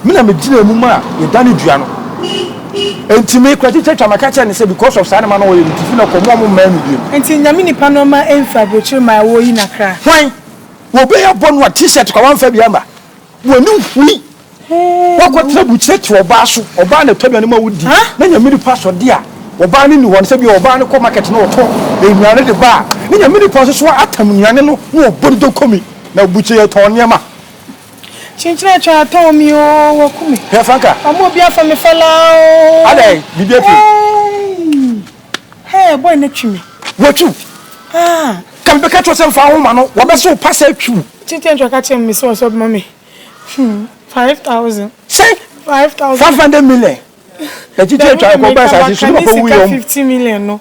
Me na me gina mu ma ye dane dua no. Enti me kwati twa maka cha ne say because of sana ma no wo ye tifi na komo mo ma mi bi. Enti nyame nipa no ma emfa bochire ma wo yi na kra. Hwan wo be ya bonu a t-shirt kwa wan fa bia ma. Woni hui. Wo tra buchire ti oba so oba na twa ne ma wodi. Na nyame nipa so de a oba ne ni won se bi oba ne ko market no to enuane de ba. Ne nyame nipa so atam nuane no wo bodo do komi na buchire to niam. Chinchina cha to mi o wo kumi. He Franka. Omo bia fa me fela o. Ade bibia fi. Hey boy na twi me. Wo twu. Kan be ka to se fa ho ma no wo be so pass twu. Chinchina cha ka che me so mama. 5,000. Say 5,000. 500 million. The teacher try ko ba sa si so ko wi yom. 50 million no.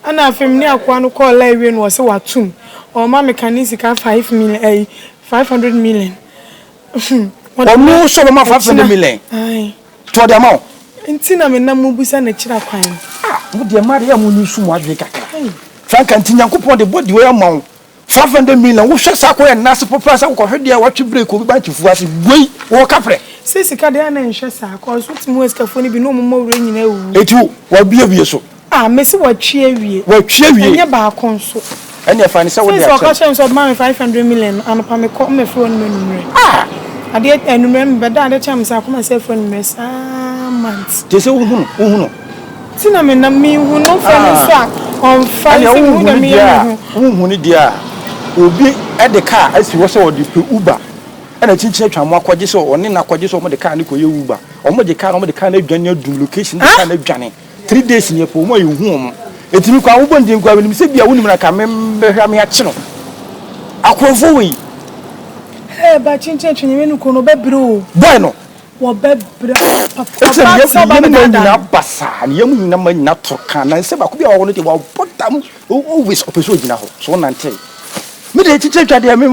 Ana afem ni akwa no call la ewe no wo se watum. O ma mekanisi ka 5 million 500 million. Omo so ma 500 million. Ai. To the amount. Ntina me na mu busa na kira kwan. Wo de Maria mu ni su mu adwe kakra. Franka ntinyankopon de body we amount 500 million. Wo hwe sa ko na se popa sa ko hwede a watwe break obi ba chifu ase gwei wo kapre. Sisi ka de na nhwe sa ko so timu eskafo ni bi no mo wure nyina ewu. Etu wa bie so. Mesi wa twie wie. Wa twie wie. Enye ba konso. Ene fa ni se wo de a. So ka chem so ma 500 million anopa me ko me fro no numre. Ade enumre me beda ade chem sa ko ma se fro numre sa months. Te se wo hunu. Tina me na mi hu no fa me so a on fa se hu na me hu. Hu ni dia. Obi e de car asi wo se wo de pe Uber. Ena chinchina twa mo akwaje so oni na akwaje so mo de car ni ko ye Uber. Omo de car na dwane adum location de car na dwane. 3 days ni po mo ye hu omo. Etimi kwa wo bondi nkwa ni se bia wonim na ka me behwa me akye no. Akrofo we. Ba chinchina twene me ko no bebro. Boy no. Wo bebra. Papa na basa ni yamu nyina ma nyina toka na se ba ko bia wo no de wo podam always opeso gina ho. So nante. Me de chinchina twade me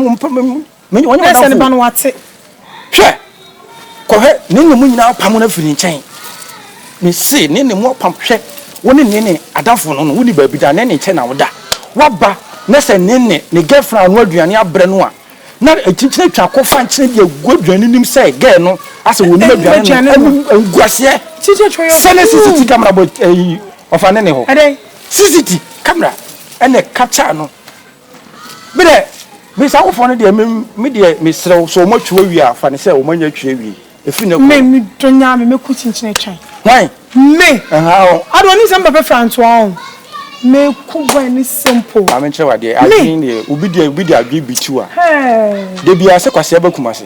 wonya da ba no wate. Hwe. Ko he ne nyemu nyina pam na firi nchen. Me se ne mo pam hwe. Woni nene adafo no woni ba bi da nene che na woda waba na se nene ne girlfriend no aduane abre no a na etinchine twa ko fa nchine de aguaduane nim se girl no ase woni aduane no nguase chiche choyo sene CCTV camera bo ofa nene ho ade CCTV camera ene capture no bi de bi sa ko fo no de me de me srew so mo twa wi a fa ne se o manya twa wi efi na ko me donya me ku chinchine twan why me how I don't need some paper France one me ku boy ni simple I mean chewa de adin de obi de adwi bitu a de bia se kwase abakumase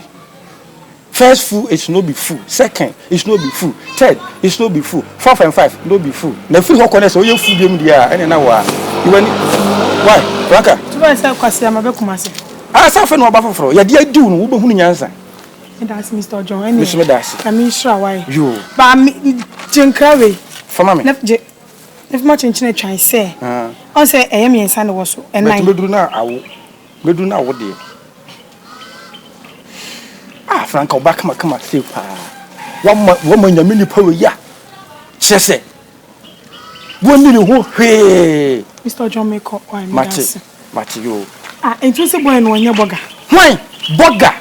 first full is no be full second is no be full third is no be full 4 and 5 no be full na free ho connect so ye full dem dia ene na wa iwani why Franka to ba se kwase abakumase sa fe no oba foforo ye de adu no wo behunu nyansa that's Mr. John any Mr. Medasi kami sure why you ba me jinkrawe for mama if much chinchine twan say on say eyem yensa ne wo so e nine medru na awo de Franka oba kama say pa wo ma nyame ni pawe ya chese woni ni ho hwe Mr. John make up why mati yo enti se boy no onye boga why boga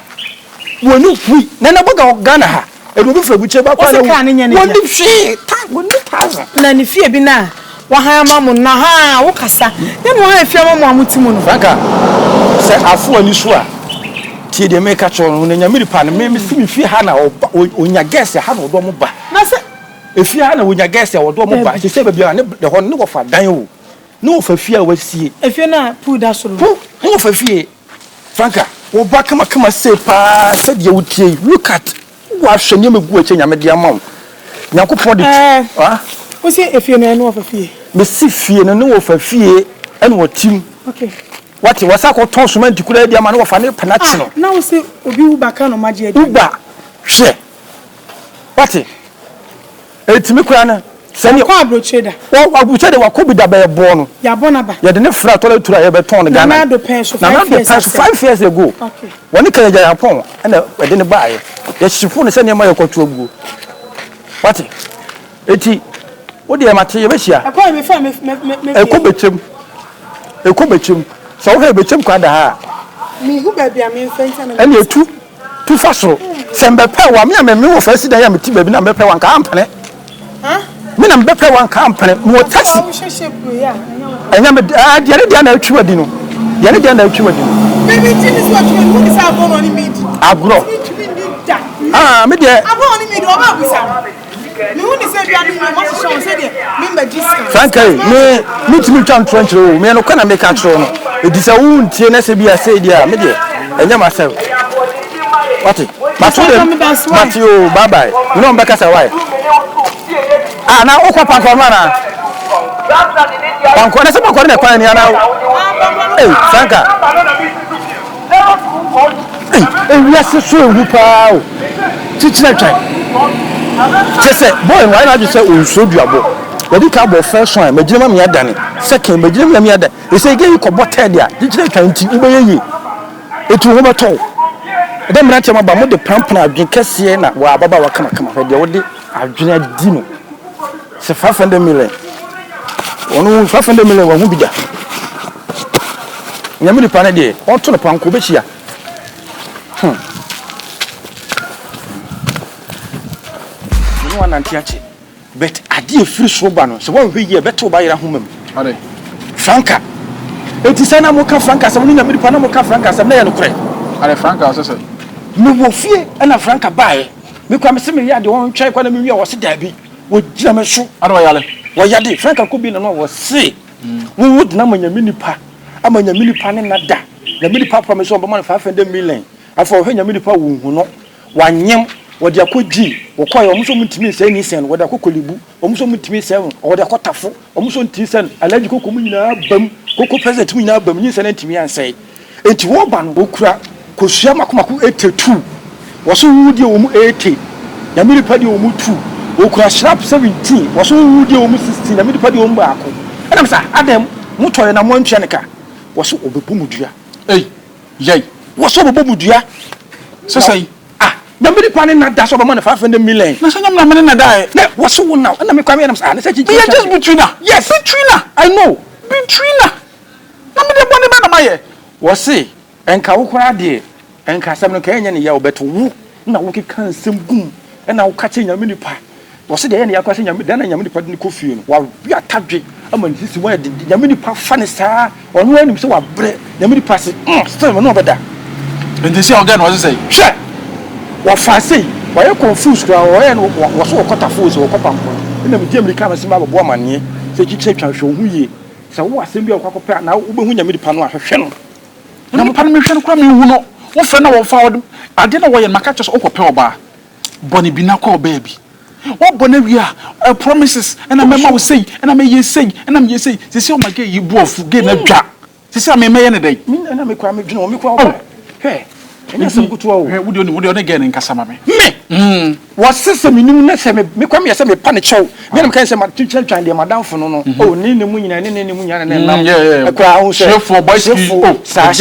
woni hui na boga Ghana ha edu bi fra buche ba kwa na woni hwe ta woni taza na ni fie bi na wa ha mamu na ha wo kasa dem wa afia mamu amutimu no Franka se afu ani so a tie de make cho no nyamiri pa no me si me fie ha na onya guest ha na odo mo ba na se efie ha na onya guest a odo mo ba se bia ne de ho ne wo fa dan o ne wo fa fie a wasie efie na pu da soro ne wo fa fie Franka wo ba kama se pa se de wo tie look at wo ahwe ne megu ache nyame de ama wo nyakopɔ de ah wo se efie na no fa fie me si fie no ne wo fa fie ene wo tim okay wati wasa ko ton suma ntikura dia ma ne wo fa ne penalty no na wo se obi uba ka no magie adi uba hwe wati etimi kura na sani ko abroche da wo abroche de wakobi da ba yebo no ya bona ba ya de ne fra tola tura ye beton ne Ghana na do pen so 5 years ago okay woni kan ya Japan na de ne ba ye ya shifu ne sani ma ye kwato aguo wati eti wo de ma te ye be hia akwa me fa me eko bechem so wo he bechem kwa da ha mi hu ba bia me mfenta na ene etu tu fa so sembe pe wa me me wo fa si da ya me ti ba bi na me pe wa nka ampene ha me na me pe wa nka ampene mo taxi wo hwehwe bu ya enya me dia na atwi wadi no dia na atwi wadi no baby tini so atwi mu ni sa abono ni medi agro me de abono ni medi o ba busa me hu ni se bia ni mo hwehwe on se de me ba discount Franka me timi twa ntronchro o me no kana me ka tro no edisa wu ntie na se bia se dia me de enya ma se what Matthew bye bye no mbeka sa why na okwa panko na panko na se panko na kwa ni ana Franka we are so ewu pa o tichira twa chese boy why na just say onso duabo wadi ka bo first one magina me adane second magina me adane e say ge ko boted dia tichira twa nti ubeye etu ho beto dem na tema ba mo de prampana adwen kase na wa baba wa kama dia wodi adwen adi no se 500 million onu 500 million wa hu bida nyamiri pa na de on to no panko be chia no one antiache but ade free so ba no se won hwe ye beto ba yira homam ade Franka eti sana mo ka Franka se mo nyamiri pa na mo ka Franka se na ye no kure ade Franka so se me wo fie na Franka bae me kwa me se me ya de won twa kwa na me wi a wo se da bi wo gira me so ade wo yale wo ya de Franka ko bi na no wo se wo wud na manyamini pa amanyamini pa ne na da na mini pa promise on be 500 million afọ hwe nyamini pa wo hu no wanyem wo de akodi wo koy omuso mutimi se ni sen wo de akokolibu omuso mutimi se wo de akotafo omuso ntimi sen alaji kokko mu nyina bam kokko president mu nyina bam ni sen ntimi ansai enti wo ba no wo kura kosua makomako 82 wo so wudi wo mu 80 nyamini pa de wo mu 2 wo kura sharp 17 wo so wudi wo mu 16 nyamini pa de wo mu baako ana msa adam mutoye na mo ntwe ne ka wo so obebu mudua yey wo so obebu mudua so say nyamiri pa ne na da so be man 500 million na so nyam na me na da na wo so won now na me kwa me na na say we are just between her yes between her I know between her na me de bone be na maye wo say enka wo kora de enka sam no kan nya ne ya wo beto wo na wo keka nsem gum na wo ka che nyamiri pa wo say de ya ne ya kwa che nyamiri da na nyamiri pa ne kofi no wa wi atadwe ama nsisi wa de nyamiri pa fa ne saa ono anim se wa bre nyamiri pa se still no beda enti se oga no say hwe wa fa sei wa ye confuse kwa wa ye no wo so okota force wo kopa mpo na me di amerika ma se ma bo amane se kiche twa hwe hu ye se wo asem bi okwakopa na wo be hu nyamiri pa no ahwehwe no na mo pa no me hwe no kwa me hu no wo fe na wo fa wo ade na wo ye maka kyes okope oba boni bi na kwa oba bi wo bona wi a promises and mema wo say and me ye say and me ye say se o mage yi bu ofu ge na dwa se me me ye ne dai mi na me kwa me dwene wo me kwa oba hwe enya sem kutu wo he wudi one ge ne nkasa ma me wo sese minim na se me kwa me ye se me pa ne chew me na me kan se ma twitwa twan de madamfo no no o ni ne mu nyina ni mu nyana ne nam kwa ho se chef for boys sa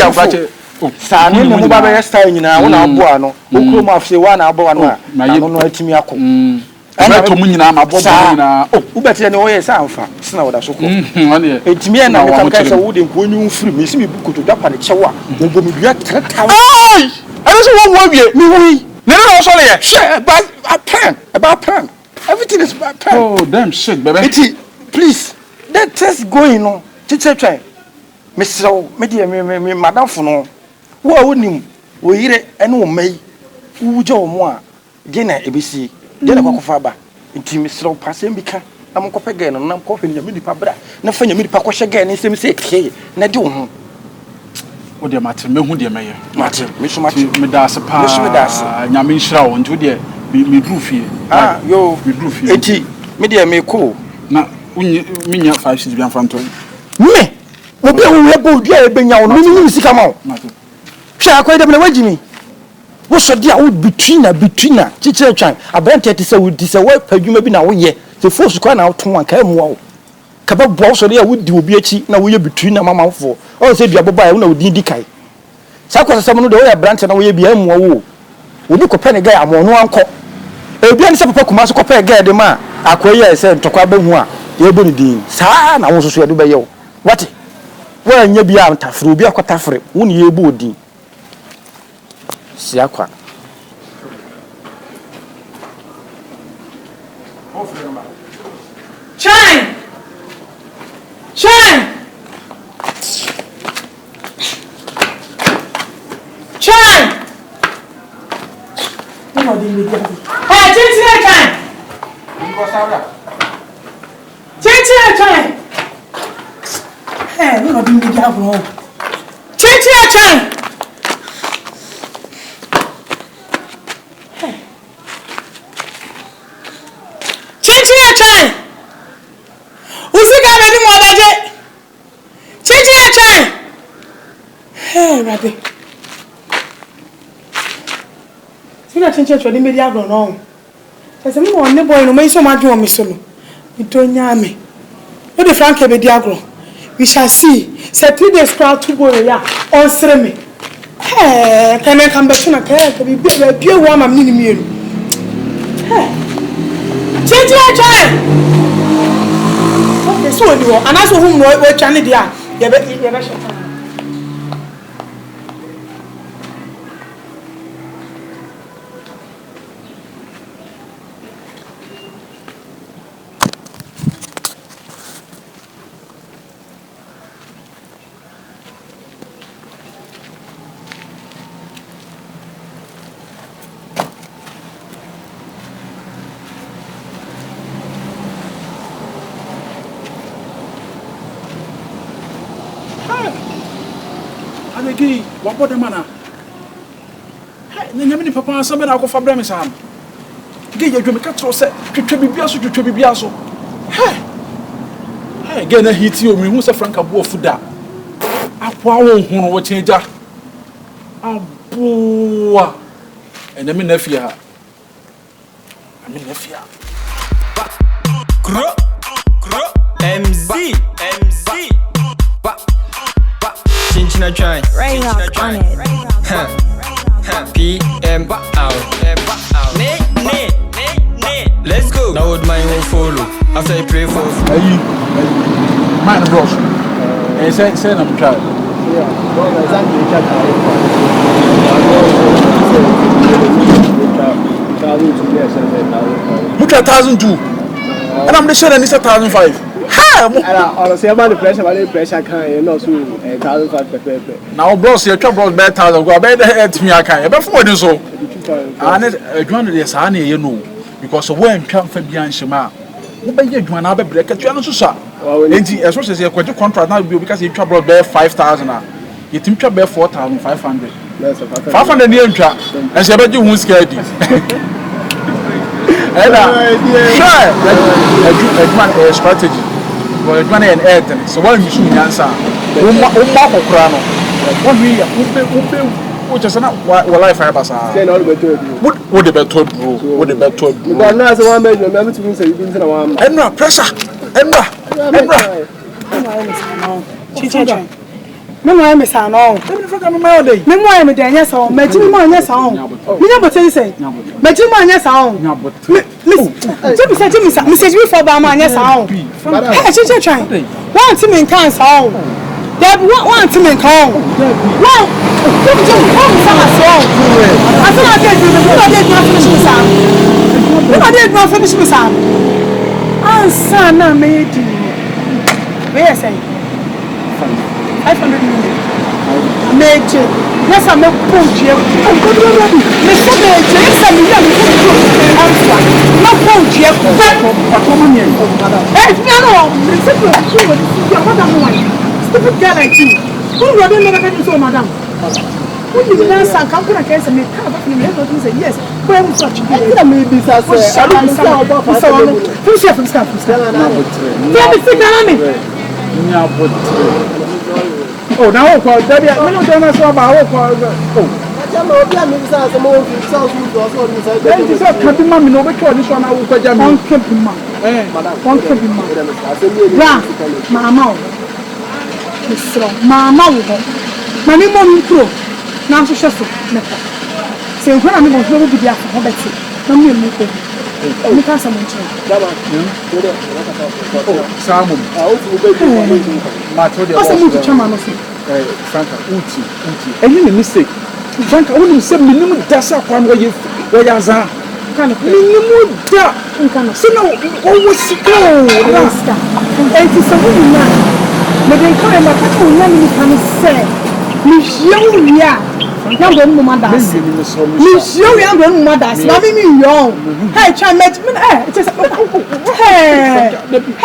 sa ne mu ba be style nyina wo na aboa no wo kro mu afse wa na aboa no a no no atimi akọ ana to mu nyina ma bobo nyina wo beti ne wo ye sa amfa sina wo da so ko ane etimi na me kan se wo de nko nyu firi me se me bu koto da pa ne chewa wo bo me dua trata ai ana so wo wo wie me wi ne no so le ye share about plan everything is about plan oh damn shit baby eti please that is going on. Teacher try. Mr. Me madam for no. Wo wonim wo yire ene wo mai. Wo je wo mo a je na ebisi. Je na kwakofa ba. Nti Mr. Pasem bika. Na mo kope ge no na ko fe nyame nipa bra. Na fa nyame nipa ko hye ge ne nsem se ke. Na de wo ho. Wo de mate me hu de meye. Mate, me so mate. Me da se pa. Nyame nhira wo nti wo de me dru fie. Ah, yo, me dru fie. Enti me de me ko. Na minya 5 cities bi amfanto. Me obi a wo ebo dia e benya wo no me sika ma wo. Hwa akwai dem na wagimi. Wo so dia wo between na chichire twan. Abrante te se wo di se wo padwuma bi na wo ye. Se force kwa na wo ton anka mu wo. Kaba bo so dia wo di obi achi na wo ye between na mamamfo. O se dua boba wo na wo di kai. Sa kwa sasam no de wo ya abrante na wo ye bia mu wo. Obi ko pene ga amono anko. Ebi an se papa kuma so ko pe ga de ma akwai ya se ntokwa ba hu a ye bo ni din. Sa na wo so ye do be ye wo. What? Wa nya bia antafre obi akotafre wo ni ye bo din. Siakwa. Shine! Shine! Shine! Hey, Chinchilla Shine! Chinchilla Shine! Hey, no, didn't get up wrong. Chinchilla Shine! Chinchilla Shine! Usika baby mo daje. Chinchilla Shine! Hey, Rabbi. Sina chinchilla chodi me dia gro no. Ese mo won ne boy no me so ma dwo me so no. Mi to nya me. No the Franka be dia gro. We shall see. Say 3 days proud to go ya on sere me. Hey, can I come back to na ka be be wa ma mini mienu. Hey. Chinchilla Shine! Okay, so you and as whom we channel dia. Ye be shot. Anegi, what body mana? Hey, nyame ni papa asem na akofa bra me sam. Ge ye dweme ka tro se twetwe bibia so. Hey. Hey, ge na hiti o mi hu se Franka bo ofuda. Akwa wo hunu wo chenja. Aboa. Ene me na fia ha. Ame na fia. Kro MZ Chinchilla Shine Right off on it. PM out. Let's go. Now would mine will follow after I pray for Ayi. Man bros. Say na mtwa. Yeah. Well, exactly. Look at 1,002. And I'm the share and it's 1,005. Ha! Honestly, I'm under pressure can't not so 1,500. Now bros, you trouble bad 1,000 go bed at me I can. But for this so. And it one of the Sani, you know, because when come Fabian Shema, who by you one other break at you so. As well as your contract now because you trouble bear 5,000. You think you bear 4,500. 500 year trap. As I bet you won't scare you. Sure, a strategy. Well, it's money and air. So, what you should answer? Which is not what life I was. What the better bro? What the better bro? But now, so I made remember to say you've been to one. Emma, pressure. Emma. Chinchilla. Me mo me sa no. Me mo me dey anya sa o. Me ji mo anya sa o. Me nya bote say. Me ji mo anya sa o. Jimi sa. Me say we for ba mo anya sa o. Eh, Chinchilla try. One team in can sa o. There one team in can. One. Come sa so. I feel like you not finish me sa. Answer na me di. Where is it? 500 million. Major. Yes, I'm a punch. I'm good already. Mr. Major, yes, I'm a young answer. No punch. Hey, no, Mr. Stupid girl like you. Who would never get so, madam? Who you dance and come against me? Yes, where was such a maybe? Oh, now, Daddy, I'm not going to say about oh. Franka, uti. Any mistake. Franka, only say minimum dasa kwan where you are. Minimum da. So now, always go. And it's a woman. But they call him a woman can say, Miss Young. Young mothers. Miss Young mothers. Loving me young. Hey, child, hey,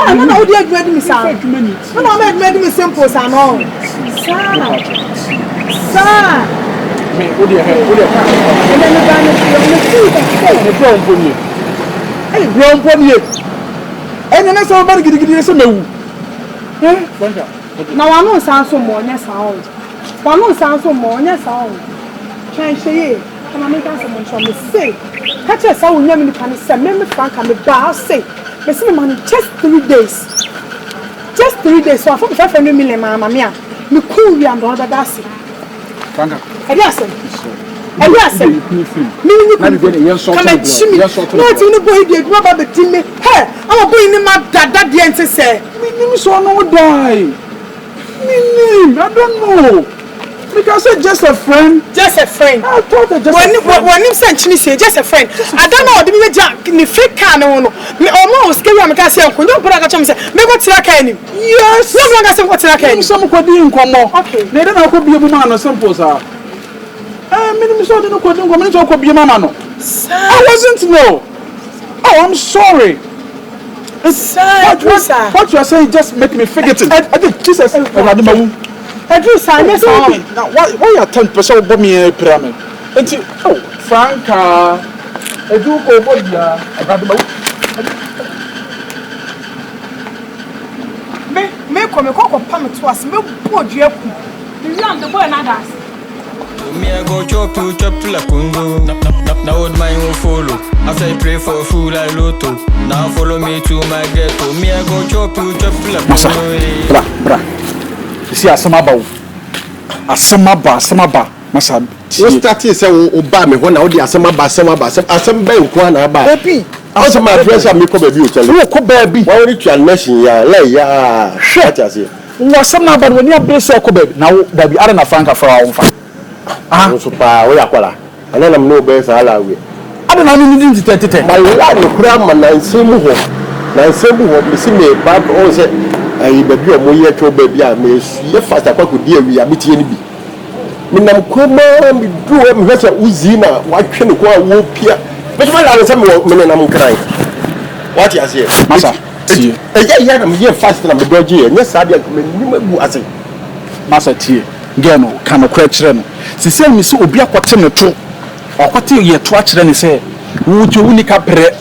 I'm not how they grade me, sir. I'm not grade me simple, sir. No, sir. Me, what do you have? And then the guy is the brown pony. Hey, brown pony. And then I saw about getting this. No, now I know sound so more, yes, sound. I know sound so more, yes, sound. Try say, and I make us someone from the say. Catch us out, young in the say, remember Franka, the bar say, they see money just 3 days. Just 3 days, so I thought 500 million, mamma mia. Me cool, we and other dassy. Franka, I guess. I guess. Me, come and see me. Not in the boy, the rubber, the team. Hey, I'm a boy in my dad, the answer say. Me, so no die. Me, I don't know. Because it's just a friend. Just a friend. I thought it just when you sent me say just a friend. I don't know the Jack ni fake can no. Me almost scare me can say uncle. No brother can say me go tira can him. Yes. No brother say go tira can him. Some ko di nkomo. Okay. They don't know ko bi man no simple sir. Me so dey no ko di nkomo. Me so ko bi mama no. I wasn't know. Oh, I'm sorry. What you are saying just make me forget it. I did Jesus. I do sign this on. Now, why are 10% of me a pyramid? Oh, Franka, I do go over here. I got the me come a cock of palm to us. No poor Jeff. You run the boy and others. Me, I go chop to la kungo. Now, old mine will follow. After I pray for food, I lotto. Now, follow me to my ghetto. Me, I go chop to la kungo. Bra. See, Asamaba, Massa. You started saying, Obama, when I would Asamaba, one about. Happy. I was my friends, I make a baby. Baby, why would you mention ya? Shut us here. Was some about when you are best so baby. Now, there be other Franka for our own fun. Ah, so far, we are quala. And then I'm no best. I don't know, to 10. My lad, grandma, and same who see me back all said. I baby or more to baby, I may see fast. I could deal with a bit in me. Minam Kuma, we do a better Uzina, what can you call whoop here? But when I was some women, I'm crying. What you say, Massa? I'm here faster than the dodgy, and yes, I did. Massa T. Gano, can a question. She said, Miss Obia, what's in the truth? Or what you yet watch then say, would you only capre?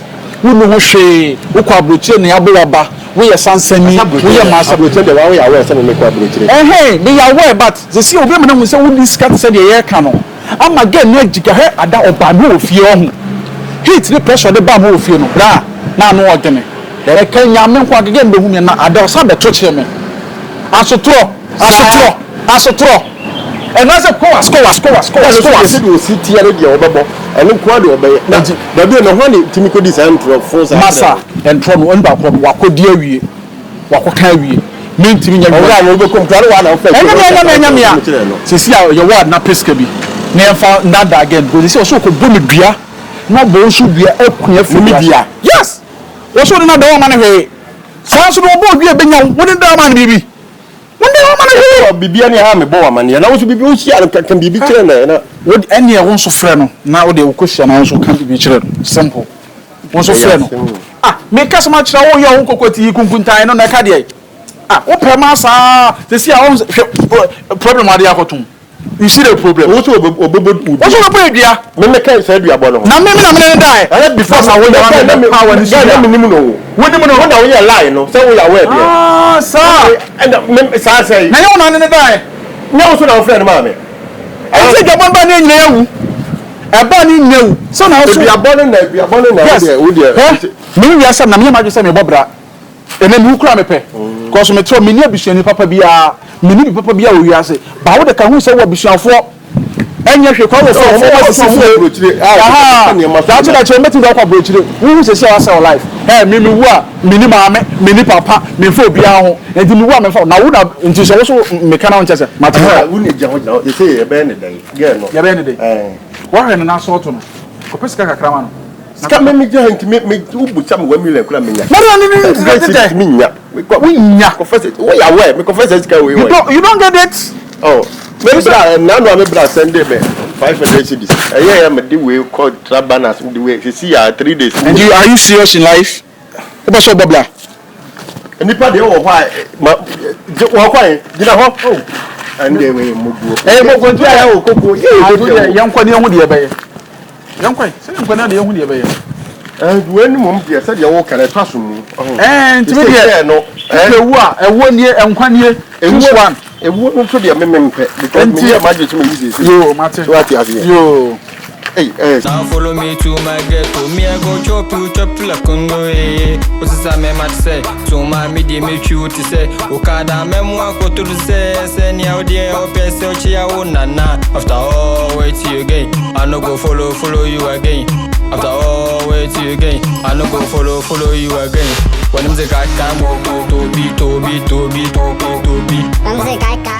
Who know she, who call Brutin, Abuaba? We are Sansemi, we are Master Brutin, the way I wear some make up. Hey, they are aware, but the sea of women will say, who this cat said the air cannon. I'm again, not Jigga, I doubt Babu of you. Hit the pressure of the Babu of you, blah, now no again. There can young walk again, the woman, I don't have the touch him. As a throw. And as a score. You see, Tia, and look what you obey. But then the one Timiko design for force Massa and from one back from Wako Deary, Wako Carry. Mean to me, I will come to one of them. See how your word not Piscaby. Never found that again, but this also could boom beer. No bone should be a open media. Yes, what's one another one away. Chance no bo bi e benya won da man bibi. Won da man he bibia ne ha me bo amane na wo so bibi wo hia kan bibi kire na wo ene e won so frɛ no na wo de wo kohia na won so kan bibi kire no simple won so frɛ no me kasama kire wo yɛ wo kokoti kunkuntan no na ka de wo pɛ ma sa te si a won problem ade akotum. You see the problem. What you obebo? What you obebo dia? Me can say do abono. Na me die. I before I won the power ni so. Me nimu no. Wo nimu no na wo ya lie no. Say wo ya wear dia. Ah, sir. And me sa say. Na yo na ne die. Na wo so na friend ma me. I say jabon ba ni nyina yawu. E ba ni nyawu. So na so. Bi abono na wo dia. Me wi asam na me ma jo say me bobra. Ene mu kura me pe. Because me tro me ni abusuani papa bia. Mini papa bia wo wiase ba wo de ka hu se wo abusuafo enye hwe kwa wo fo that's what I met you kwa brochire hu se se our life me wu a mini maame mini papa me fo bia ho enti me wu a me fo na wo na enti so wo so me kana won chese mata wo ne gya ho you say e be ne dai ge no ye be ne dai wo hwe na so to no ko pesika kakra ma no ska me gya enti me ubu cham 1 million kula me nya no me nya we nya confess it we are where me confess it we you don't get it oh maybe now me bra send me 500 cedis yeah me the way called trabanas the way you see 3 days and are you serious in life o so babla nipa de wo kwa wo kwa gina ho oh and they we mugu mo kwantu ya wo koko yankwa ne hu de be yankwa se yankwa na de hu de be when mum dia said you walk and pass mu ntimi dia no ewu a ewo nie enkwanie choose one ewu no so dia memempe because me imagine to me easy yo mate so ati ase yo hey now follow me to my ghetto me I go chop you chop like Congo osisa me mat say to my midi me chu ti say okada memo akoto say ni audie o pese o chia o nana after all wait you again I no go follow you again after all wait you again I no go follow you again when them say I come to be I'm the guy.